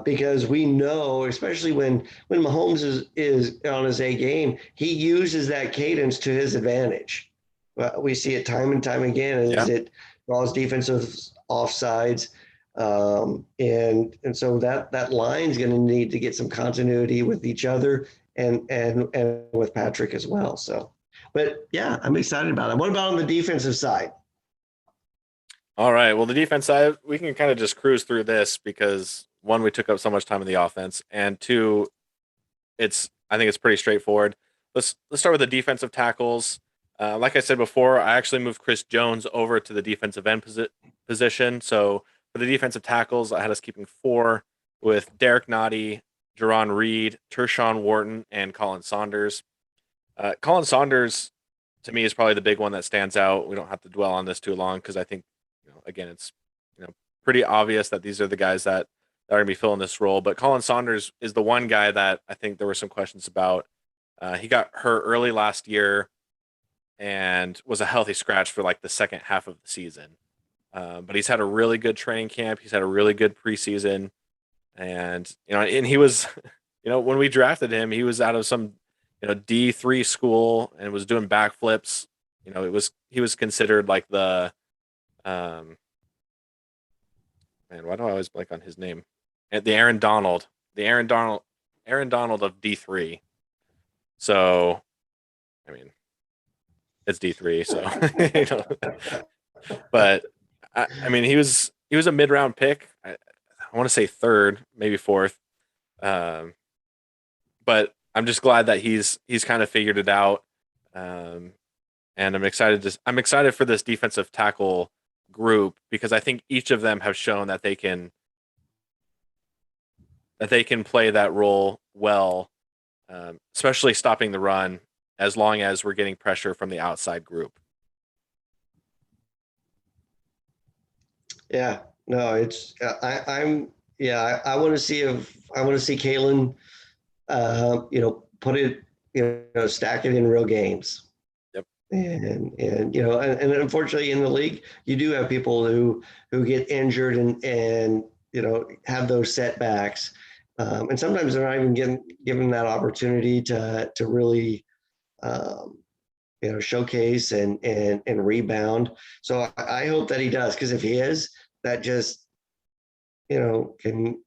Because we know, especially when Mahomes is on his A game, he uses that cadence to his advantage. We see it time and time again as it draws defensive offsides. And so that line's going to need to get some continuity with each other and with Patrick as well. So, but yeah, I'm excited about it. What about on the defensive side? All right. Well, the defense side, we can kind of just cruise through this because one, we took up so much time in the offense, and two, I think it's pretty straightforward. Let's start with the defensive tackles. Like I said before, I actually moved Chris Jones over to the defensive end position. So for the defensive tackles, I had us keeping 4 with Derek Nottie, Jerron Reed, Tershawn Wharton, and Colin Saunders. Colin Saunders, to me, is probably the big one that stands out. We don't have to dwell on this too long because I think, again, it's pretty obvious that these are the guys that are going to be filling this role. But Colin Saunders is the one guy that I think there were some questions about. He got hurt early last year and was a healthy scratch for like the second half of the season. But he's had a really good training camp. He's had a really good preseason. And, and he was, when we drafted him, he was out of some, D3 school and was doing backflips. He was considered like the, man, why do I always blank on his name? The Aaron Donald of D3. So, I mean, it's D3. So, you know, but I mean, he was a mid-round pick. I want to say third, maybe fourth. Um, but I'm just glad that he's kind of figured it out. Um, and I'm excited for this defensive tackle group because I think each of them have shown that they can play that role well, especially stopping the run as long as we're getting pressure from the outside group. Yeah, no, it's I'm yeah, I want to see if I want to see Kalen, put it, stack it in real games. Yep. And unfortunately in the league, you do have people who get injured and have those setbacks, and sometimes they're not even given that opportunity to really um, showcase and rebound. So I hope that he does, because if he is, that just can,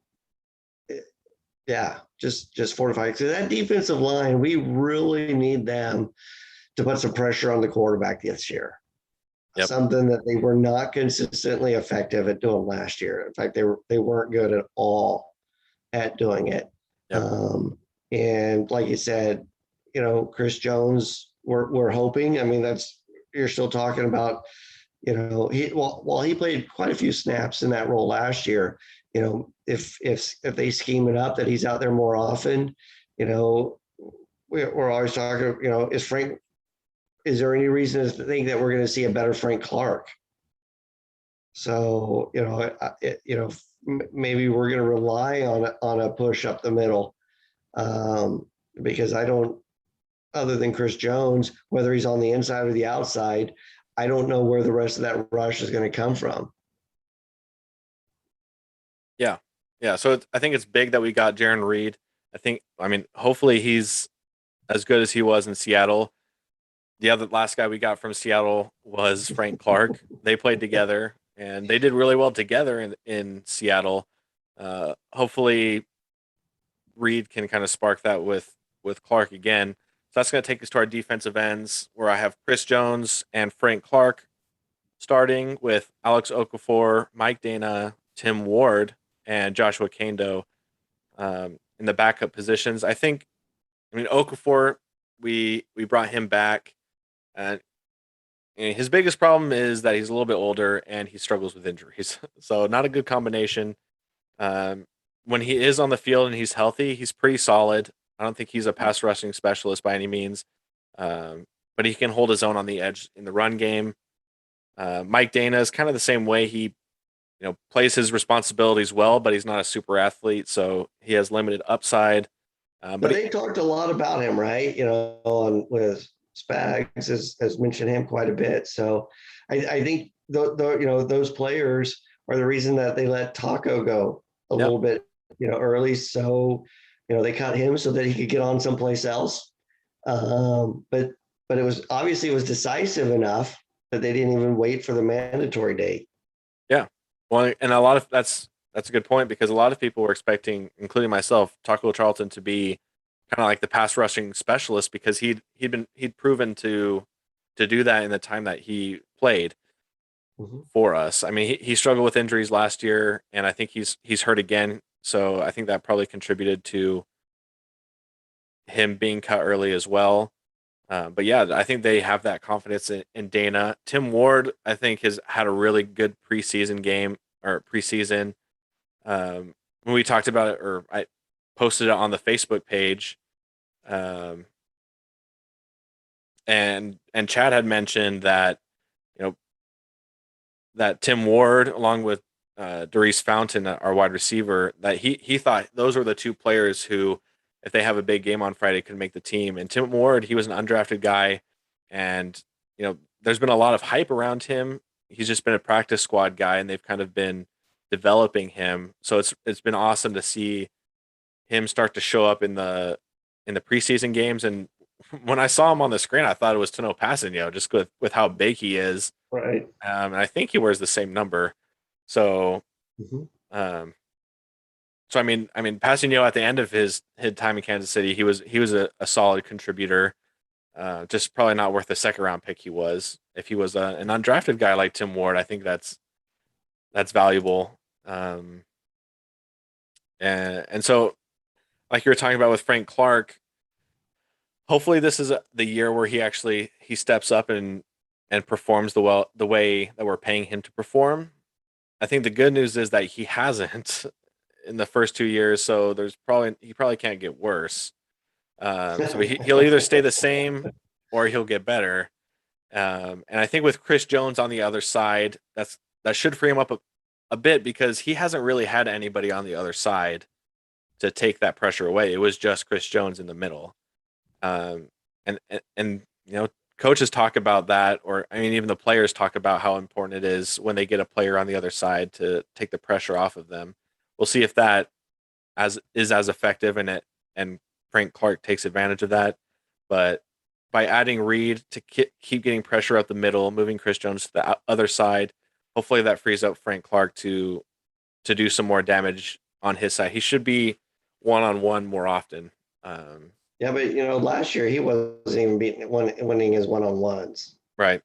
yeah, just fortify. So that defensive line, we really need them to put some pressure on the quarterback this year. Yep. Something that they were not consistently effective at doing last year. In fact, they weren't good at all at doing it. Yep. And like you said, Chris Jones, we're hoping. I mean, you're still talking about, while he played quite a few snaps in that role last year, if they scheme it up that he's out there more often, we're always talking, is there any reason to think that we're going to see a better Frank Clark? So, maybe we're going to rely on a push up the middle, because other than Chris Jones, whether he's on the inside or the outside, I don't know where the rest of that rush is going to come from. Yeah. Yeah. So I think it's big that we got Jaron Reed. Hopefully he's as good as he was in Seattle. The other last guy we got from Seattle was Frank Clark. They played together and they did really well together in Seattle. Hopefully Reed can kind of spark that with Clark again. So that's going to take us to our defensive ends, where I have Chris Jones and Frank Clark starting, with Alex Okafor, Mike Dana, Tim Ward, and Joshua Kando in the backup positions. Okafor, we brought him back, and his biggest problem is that he's a little bit older and he struggles with injuries. So not a good combination. When he is on the field and he's healthy, he's pretty solid. I don't think he's a pass rushing specialist by any means, but he can hold his own on the edge in the run game. Mike Dana is kind of the same way. He plays his responsibilities well, but he's not a super athlete, so he has limited upside. But they talked a lot about him, right? With Spags has mentioned him quite a bit. So I think those players are the reason that they let Taco go a little bit early. So they cut him so that he could get on someplace else. But it was decisive enough that they didn't even wait for the mandatory date. Yeah, well, and that's a good point, because a lot of people were expecting, including myself, Taco Charlton to be kind of like the pass rushing specialist, because he'd proven to do that in the time that he played for us. I mean, he struggled with injuries last year, and I think he's hurt again. So I think that probably contributed to him being cut early as well. But yeah, I think they have that confidence in Dana. Tim Ward, I think, has had a really good preseason game, or preseason. When we talked about it, or I posted it on the Facebook page, and Chad had mentioned that that Tim Ward, along with Darius Fountain, our wide receiver, that he thought those were the two players who, if they have a big game on Friday, could make the team. And Tim Ward, he was an undrafted guy, and there's been a lot of hype around him. He's just been a practice squad guy, and they've kind of been developing him. So it's been awesome to see him start to show up in the preseason games. And when I saw him on the screen, I thought it was Tano Passanio, just with how big he is. Right. And I think he wears the same number. So, so I mean, Passanio, at the end of his time in Kansas City, he was a solid contributor. Just probably not worth the second round pick he was. If he was an undrafted guy like Tim Ward, I think that's valuable. And so, like you were talking about with Frank Clark, hopefully this is the year where he steps up and performs the way that we're paying him to perform. I think the good news is that he hasn't in the first 2 years, so he probably can't get worse. So he'll either stay the same or he'll get better. And I think with Chris Jones on the other side, that should free him up a bit because he hasn't really had anybody on the other side to take that pressure away. It was just Chris Jones in the middle. And coaches talk about that, or I mean, even the players talk about how important it is when they get a player on the other side to take the pressure off of them. We'll see if that is as effective, and Frank Clark takes advantage of that. But by adding Reed to keep getting pressure up the middle, moving Chris Jones to the other side, hopefully that frees up Frank Clark to do some more damage on his side. He should be one-on-one more often. Yeah, but last year he wasn't even winning his one-on-ones. Right.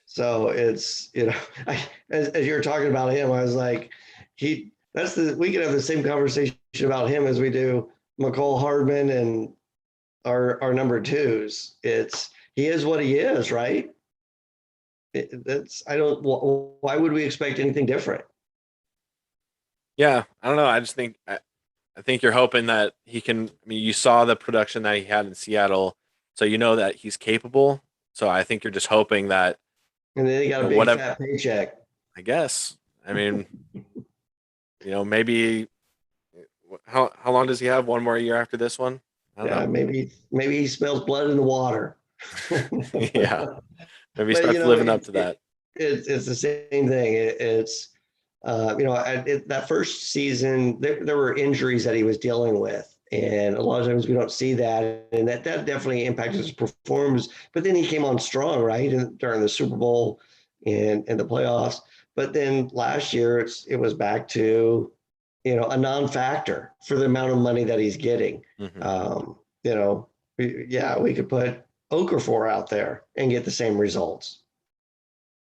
So it's as you were talking about him, I was like, we could have the same conversation about him as we do McCole Hardman and our number twos. He is what he is, right? Why would we expect anything different? Yeah, I don't know. I just think I think you're hoping that he can. I mean, you saw the production that he had in Seattle, so you know that he's capable. So I think you're just hoping that. And then he got a big fat paycheck. I guess. I mean, maybe. How long does he have? One more year after this one? I don't know. Maybe he smells blood in the water. Yeah, maybe he starts living up to that. It's the same thing. That first season, there were injuries that he was dealing with. And a lot of times we don't see that. And that definitely impacted his performance. But then he came on strong, right? During the Super Bowl and the playoffs. But then last year, it was back to, a non-factor for the amount of money that he's getting. Mm-hmm. We could put Okafor out there and get the same results.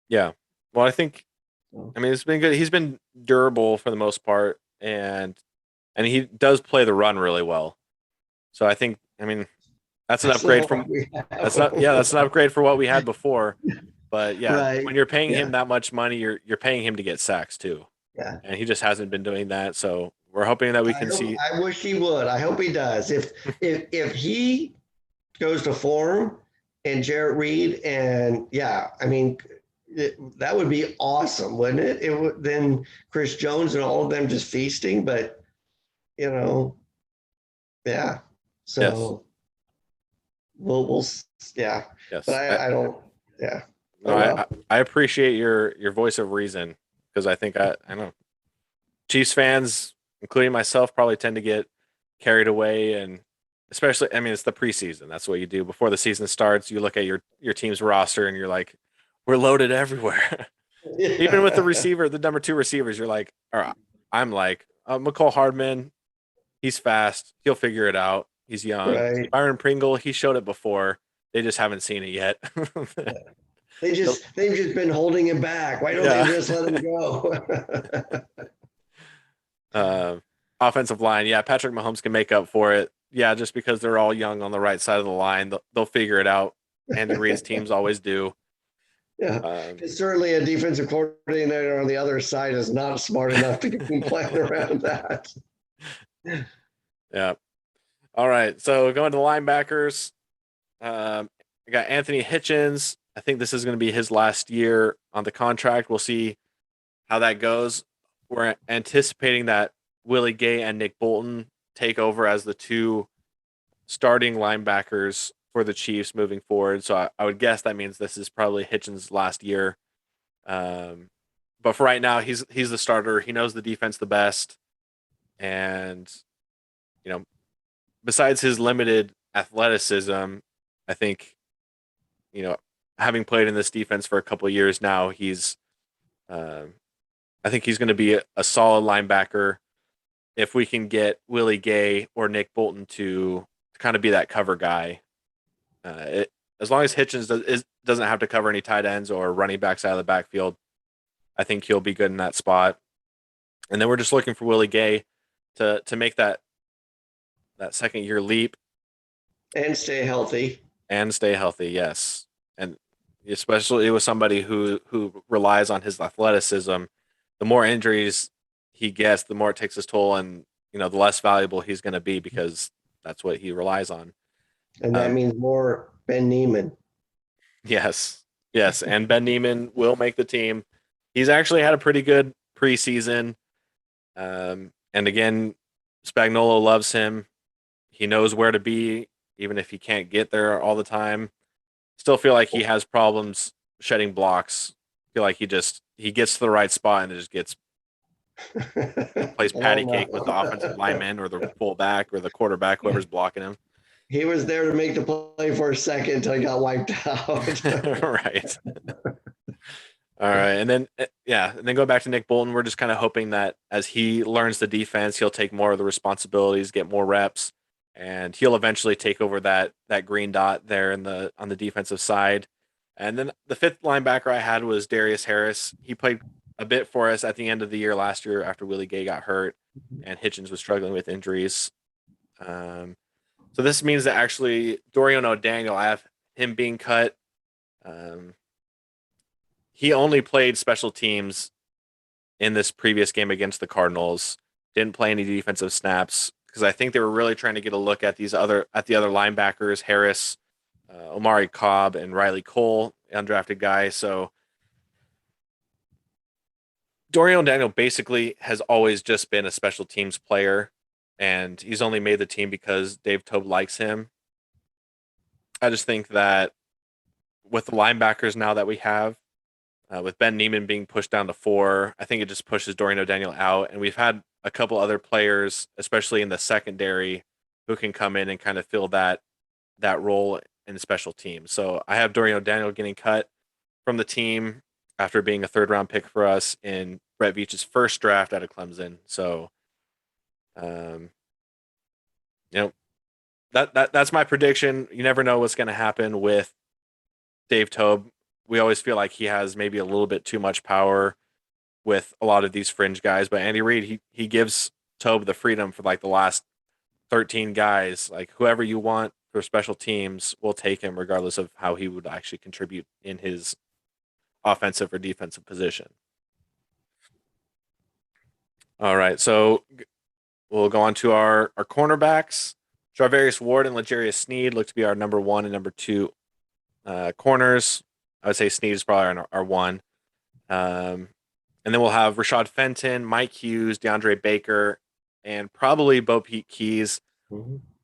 Yeah. Well, I think, it's been good. He's been durable for the most part, and he does play the run really well. So I think, that's an upgrade from that's an upgrade for what we had before. But yeah, right. When you're paying him that much money, you're paying him to get sacks too. Yeah. And he just hasn't been doing that. So we're hoping that we can see. I wish he would. I hope he does. If he goes to form and Jarrett Reed and that would be awesome, wouldn't it? It would then Chris Jones and all of them just feasting, but yeah. So we'll yeah. Yes. But I don't. Yeah. No, I appreciate your voice of reason, because I think I know Chiefs fans, including myself, probably tend to get carried away, and especially it's the preseason. That's what you do before the season starts. You look at your team's roster and you're like, we're loaded everywhere. Yeah. Even with the number 2 receivers, you're like, or I'm like, McCole Hardman, he's fast. He'll figure it out. He's young. Right. Byron Pringle, he showed it before. They just haven't seen it yet. They've just been holding him back. Why don't they just let him go? Offensive line, Patrick Mahomes can make up for it. Yeah, just because they're all young on the right side of the line, they'll figure it out. Andy Reid's teams always do. Yeah, certainly a defensive coordinator on the other side is not smart enough to plan around that. Yeah. All right, so going to the linebackers, I got Anthony Hitchens. I think this is going to be his last year on the contract. We'll see how that goes. We're anticipating that Willie Gay and Nick Bolton take over as the 2 starting linebackers for the Chiefs moving forward. So I would guess that means this is probably Hitchens' last year. But for right now, he's the starter. He knows the defense the best. And, besides his limited athleticism, I think, having played in this defense for a couple of years now, I think he's going to be a solid linebacker if we can get Willie Gay or Nick Bolton to kind of be that cover guy. as long as Hitchens doesn't have to cover any tight ends or running backs out of the backfield, I think he'll be good in that spot. And then we're just looking for Willie Gay to make that second year leap and stay healthy. and stay healthy. Yes, and especially with somebody who relies on his athleticism, the more injuries he gets, the more it takes his toll, and the less valuable he's going to be because that's what he relies on. And that means more Ben Neiman. Yes, yes, and Ben Neiman will make the team. He's actually had a pretty good preseason, and again, Spagnuolo loves him. He knows where to be, even if he can't get there all the time. Still feel like he has problems shedding blocks. Feel like he gets to the right spot and it just gets plays patty cake with the offensive lineman or the fullback or the quarterback, whoever's blocking him. He was there to make the play for a second until he got wiped out. Right. All right. And then go back to Nick Bolton. We're just kind of hoping that as he learns the defense, he'll take more of the responsibilities, get more reps, and he'll eventually take over that green dot there on the defensive side. And then the fifth linebacker I had was Darius Harris. He played a bit for us at the end of the year last year after Willie Gay got hurt and Hitchens was struggling with injuries. So this means that actually Dorian O'Daniel, I have him being cut. He only played special teams in this previous game against the Cardinals. Didn't play any defensive snaps because I think they were really trying to get a look at the other linebackers, Harris, Omari Cobb, and Riley Cole, undrafted guy. So Dorian O'Daniel basically has always just been a special teams player, and he's only made the team because Dave Toub likes him. I just think that with the linebackers now that we have, with Ben Neiman being pushed down to 4, I think it just pushes Dorian O'Daniel out. And we've had a couple other players, especially in the secondary, who can come in and kind of fill that role in special teams. So I have Dorian O'Daniel getting cut from the team after being a 3rd-round pick for us in Brett Veach's first draft out of Clemson. So, that's my prediction. You never know what's going to happen with Dave Toub. We always feel like he has maybe a little bit too much power with a lot of these fringe guys, but Andy Reid, he gives Toub the freedom for like the last 13 guys, like whoever you want for special teams, we'll take him regardless of how he would actually contribute in his offensive or defensive position. All right, so we'll go on to our cornerbacks. Charvarius Ward and L'Jarius Sneed look to be our number 1 and number 2 corners. I would say Sneed is probably our 1. And then we'll have Rashad Fenton, Mike Hughes, DeAndre Baker, and probably Bo Pete Keys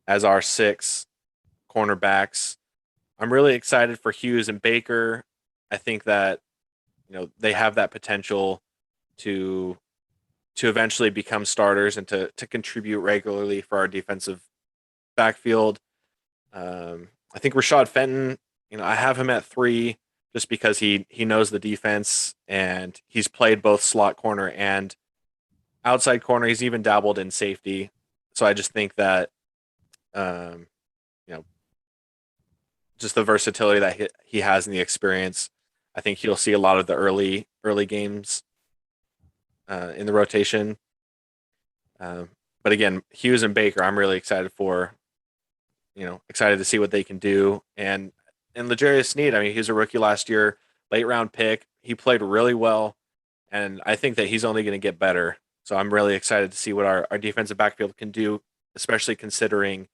as our 6 cornerbacks. I'm really excited for Hughes and Baker. I think that they have that potential to eventually become starters and to contribute regularly for our defensive backfield. I think Rashad Fenton, I have him at 3 just because he knows the defense and he's played both slot corner and outside corner. He's even dabbled in safety. So I just think that, just the versatility that he has and the experience, I think he'll see a lot of the early games in the rotation. But again, Hughes and Baker, I'm really excited for, excited to see what they can do. And L'Jarius Sneed, I mean, he was a rookie last year, late round pick. He played really well, and I think that he's only going to get better. So I'm really excited to see what our defensive backfield can do, especially considering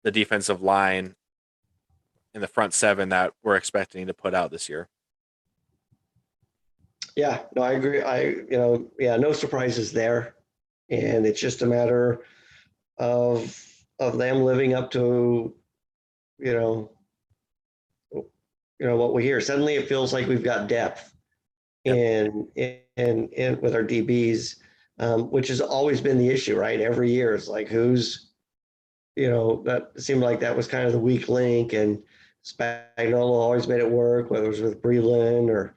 the defensive line in the front 7 that we're expecting to put out this year. Yeah, no, I agree. No surprises there. And it's just a matter of them living up to, what we hear. Suddenly it feels like we've got depth in with our DBs, which has always been the issue, right? Every year it's like that seemed like that was kind of the weak link, and Spagnuolo always made it work, whether it was with Breland or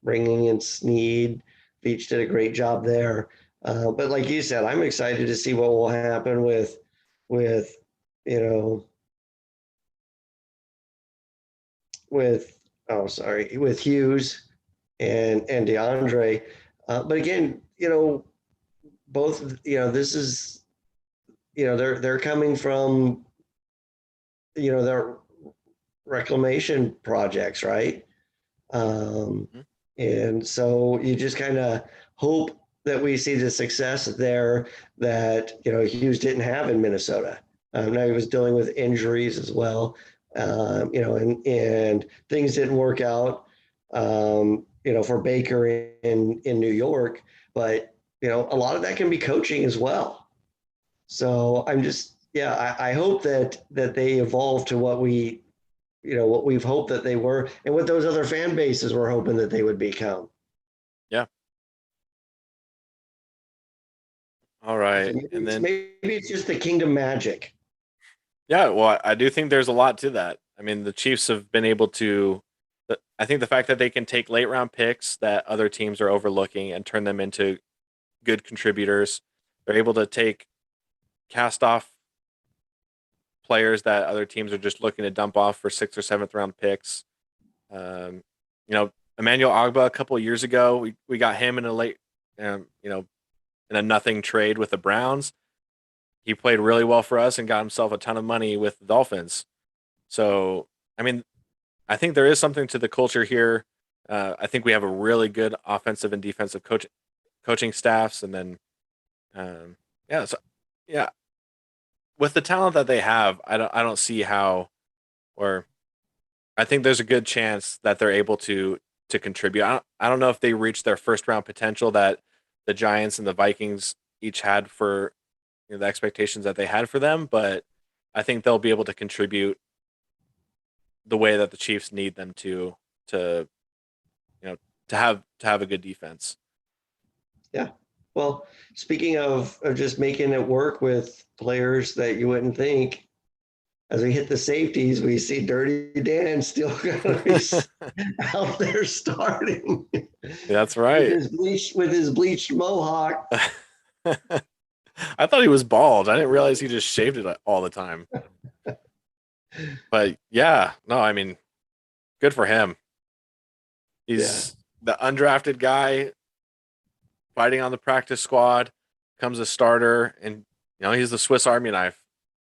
bringing in Sneed. Veach did a great job there. But like you said, I'm excited to see what will happen with with Hughes and DeAndre. But again, both, this is, they're coming from, their reclamation projects, right? Mhm. And so you just kind of hope that we see the success there that, Hughes didn't have in Minnesota. Now he was dealing with injuries as well, and things didn't work out, for Baker in New York. But, a lot of that can be coaching as well. So I hope that they evolve to what we've hoped that they were, and what those other fan bases were hoping that they would become. Yeah. All right. Maybe And it's then, maybe it's just the kingdom magic. yeah, well, I do think there's a lot to that. I mean, the Chiefs have been able to, I think the fact that they can take late round picks that other teams are overlooking and turn them into good contributors. They're able to take cast off players that other teams are just looking to dump off for sixth or seventh round picks. Um, Emmanuel Agba a couple of years ago, we got him in a late, in a nothing trade with the Browns. He played really well for us and got himself a ton of money with the Dolphins. So, I mean, I think there is something to the culture here. I think we have a really good offensive and defensive coaching staffs, and then yeah, so yeah, with the talent that they have, I don't see how, or I think there's a good chance that they're able to contribute. I don't know if they reach their first round potential that the Giants and the Vikings each had for the expectations that they had for them, but I think they'll be able to contribute the way that the Chiefs need them to you know to have a good defense. Yeah. Well, speaking of just making it work with players that you wouldn't think, as we hit the safeties, we see Dirty Dan still going to be out there starting That's with right. his bleached mohawk. I thought he was bald. I didn't realize he just shaved it all the time. But yeah, no, I mean, good for him. Yeah. He's the undrafted guy fighting on the practice squad, becomes a starter, and he's the Swiss Army knife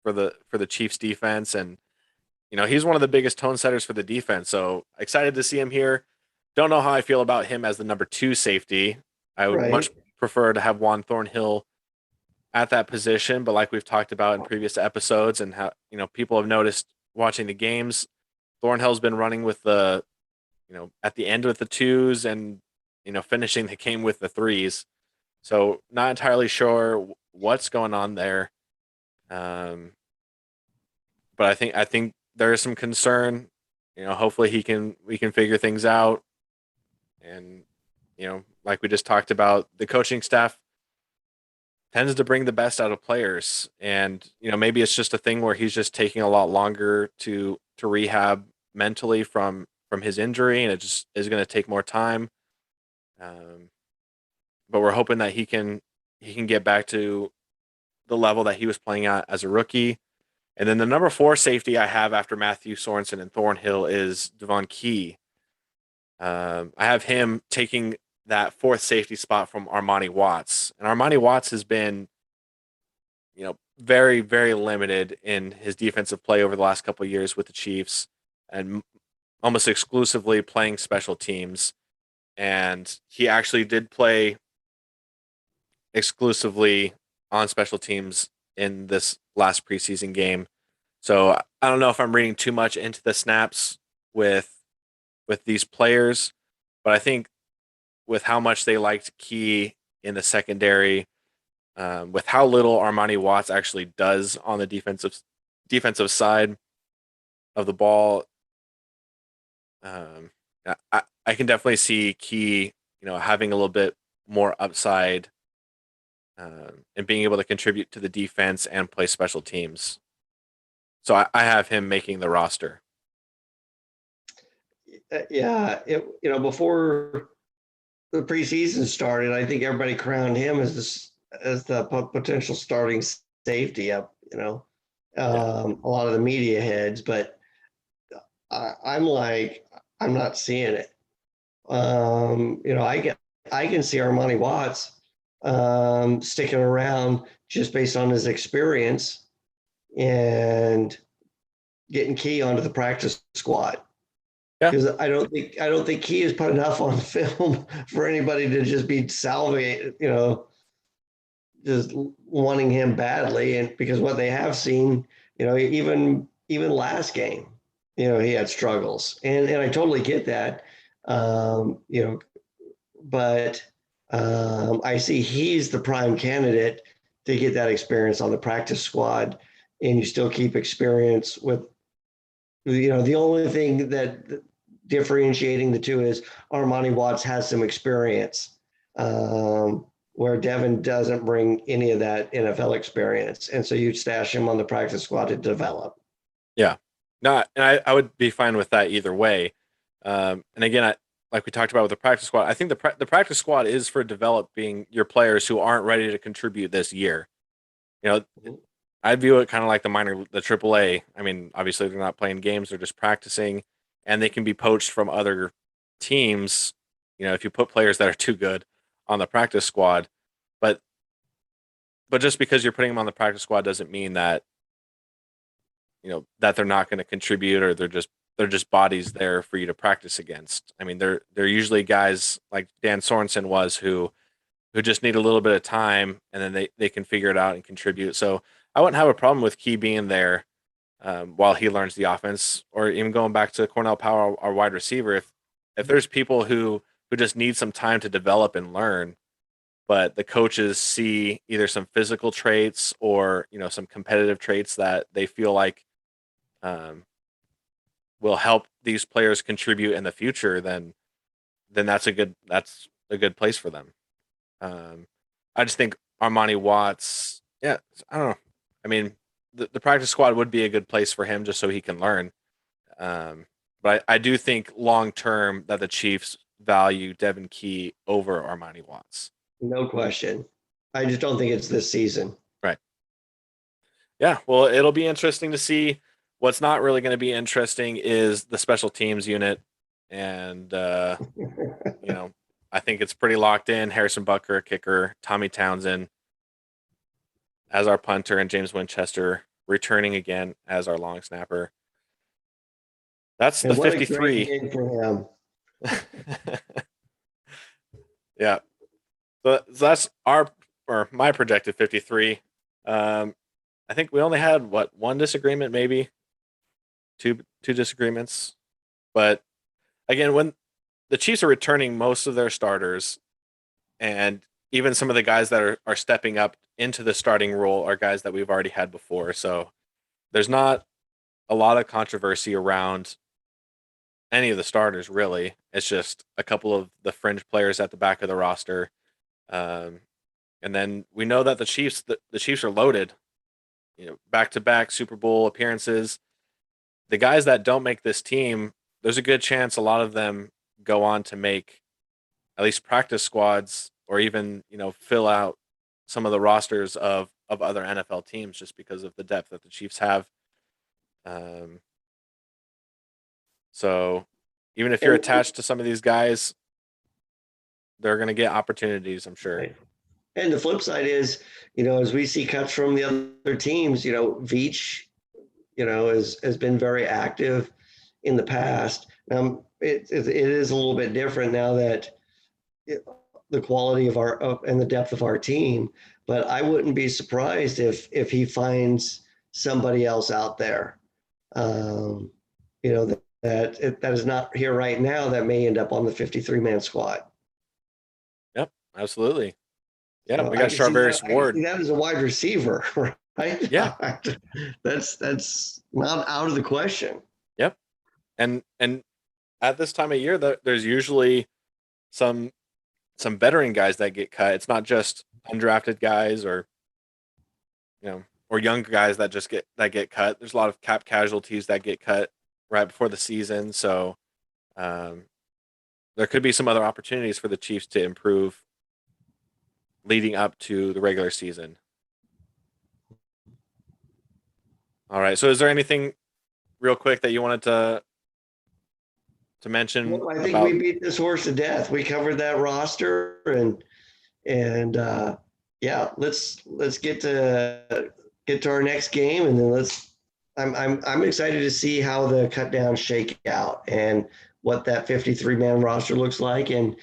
for the Chiefs defense, and he's one of the biggest tone setters for the defense. So excited to see him here. Don't know how I feel about him as the number two safety. I would much Right. prefer to have Juan Thornhill at that position, but like we've talked about in previous episodes, and how people have noticed watching the games, Thornhill's been running with the at the end with the twos, and finishing the game with the threes. So not entirely sure what's going on there. Um, but I think there is some concern. Hopefully we can figure things out. And like we just talked about, the coaching staff tends to bring the best out of players, and maybe it's just a thing where he's just taking a lot longer to rehab mentally from his injury, and it just is going to take more time. Um, but we're hoping that he can get back to the level that he was playing at as a rookie. And then the number four safety I have after Matthew Sorensen and Thornhill is Devon Key. I have him taking that fourth safety spot from Armani Watts, and Armani Watts has been, very very limited in his defensive play over the last couple of years with the Chiefs, and almost exclusively playing special teams. And he actually did play exclusively on special teams in this last preseason game. So I don't know if I'm reading too much into the snaps with with these players, but I think with how much they liked Key in the secondary, with how little Armani Watts actually does on the defensive side of the ball, um, I can definitely see Key, having a little bit more upside, and being able to contribute to the defense and play special teams. So I have him making the roster. Yeah. Before the preseason started, I think everybody crowned him as the potential starting safety up, Yeah. a lot of the media heads. But I'm like, I'm not seeing it. I can see Armani Watts sticking around just based on his experience and getting Key onto the practice squad. Yeah. Because I don't think Key has put enough on film for anybody to just be salvaging, just wanting him badly. And because what they have seen, even last game, he had struggles, and I totally get that. Um, you know, but I see he's the prime candidate to get that experience on the practice squad, and you still keep experience with, the only thing that differentiating the two is Armani Watts has some experience, where Devon doesn't bring any of that NFL experience, and so you stash him on the practice squad to develop. Yeah. No, and I would be fine with that either way. And again, like we talked about with the practice squad, I think the practice squad is for developing your players who aren't ready to contribute this year. You know, I view it kind of like the AAA. I mean, obviously they're not playing games; they're just practicing, and they can be poached from other teams. If you put players that are too good on the practice squad, but just because you're putting them on the practice squad doesn't mean that that they're not going to contribute, or they're just bodies there for you to practice against. I mean, they're usually guys like Dan Sorensen was, who just need a little bit of time, and then they can figure it out and contribute. So I wouldn't have a problem with Key being there, while he learns the offense, or even going back to Cornell Powell, our wide receiver. If there's people who just need some time to develop and learn, but the coaches see either some physical traits or some competitive traits that they feel like, um, will help these players contribute in the future, then that's a good place for them. Um, I just think Armani Watts, yeah, I don't know. I mean, the practice squad would be a good place for him just so he can learn. But I do think long term that the Chiefs value Devon Key over Armani Watts. No question. I just don't think it's this season. Right. Yeah. Well, it'll be interesting to see. What's not really going to be interesting is the special teams unit. And, you know, I think it's pretty locked in. Harrison Bucker, kicker, Tommy Townsend as our punter, and James Winchester returning again as our long snapper. That's the And what a great 53. game for him. Yeah. So that's my projected 53. I think we only had one disagreement, maybe two disagreements. But again, when the Chiefs are returning most of their starters, and even some of the guys that are stepping up into the starting role are guys that we've already had before. So there's not a lot of controversy around any of the starters, really. It's just a couple of the fringe players at the back of the roster. Um, and then we know that the Chiefs are loaded. Back to back Super Bowl appearances. The guys that don't make this team, there's a good chance a lot of them go on to make at least practice squads, or even fill out some of the rosters of other NFL teams, just because of the depth that the Chiefs have. Um, so even if you're And, attached to some of these guys, they're going to get opportunities, I'm sure. and the flip side is, as we see cuts from the other teams, Veach, has been very active in the past. It is a little bit different now that the quality of and the depth of our team, but I wouldn't be surprised if he finds somebody else out there, that is not here right now that may end up on the 53-man squad. Yep, absolutely. Yeah, So we got Charvarius I can see Ward. that as a wide receiver, right? Yeah, That's not out of the question. yep. And at this time of year, there's usually some veteran guys that get cut. It's not just undrafted guys, or young guys that get cut. There's a lot of cap casualties that get cut right before the season. So, um, there could be some other opportunities for the Chiefs to improve leading up to the regular season. All right. So, is there anything real quick that you wanted to mention? Well, I think we beat this horse to death. We covered that roster, and yeah, let's get to our next game, and then I'm excited to see how the cut downs shake out and what that 53-man roster looks like, and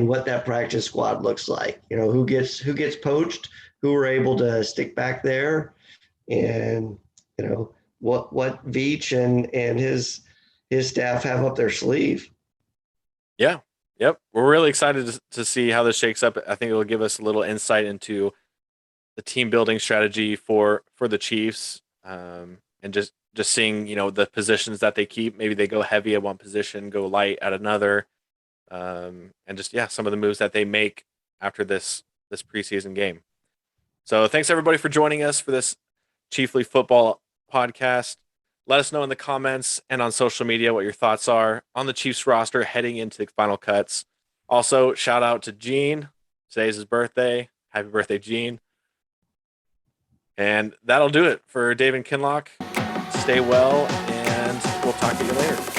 what that practice squad looks like. You know, who gets poached, who are able to stick back there, and you know what Veach and his staff have up their sleeve. Yeah. Yep. We're really excited to see how this shakes up. I think it'll give us a little insight into the team building strategy for the Chiefs, and just seeing, you know, the positions that they keep. Maybe they go heavy at one position, go light at another, and just, yeah, some of the moves that they make after this preseason game. So thanks everybody for joining us for this Chiefly Football podcast. Let us know in the comments and on social media what your thoughts are on the Chiefs roster heading into the final cuts. Also, shout out to Gene. Today's his birthday. Happy birthday, Gene. And that'll do it for Devon Kinlock. Stay well, and we'll talk to you later.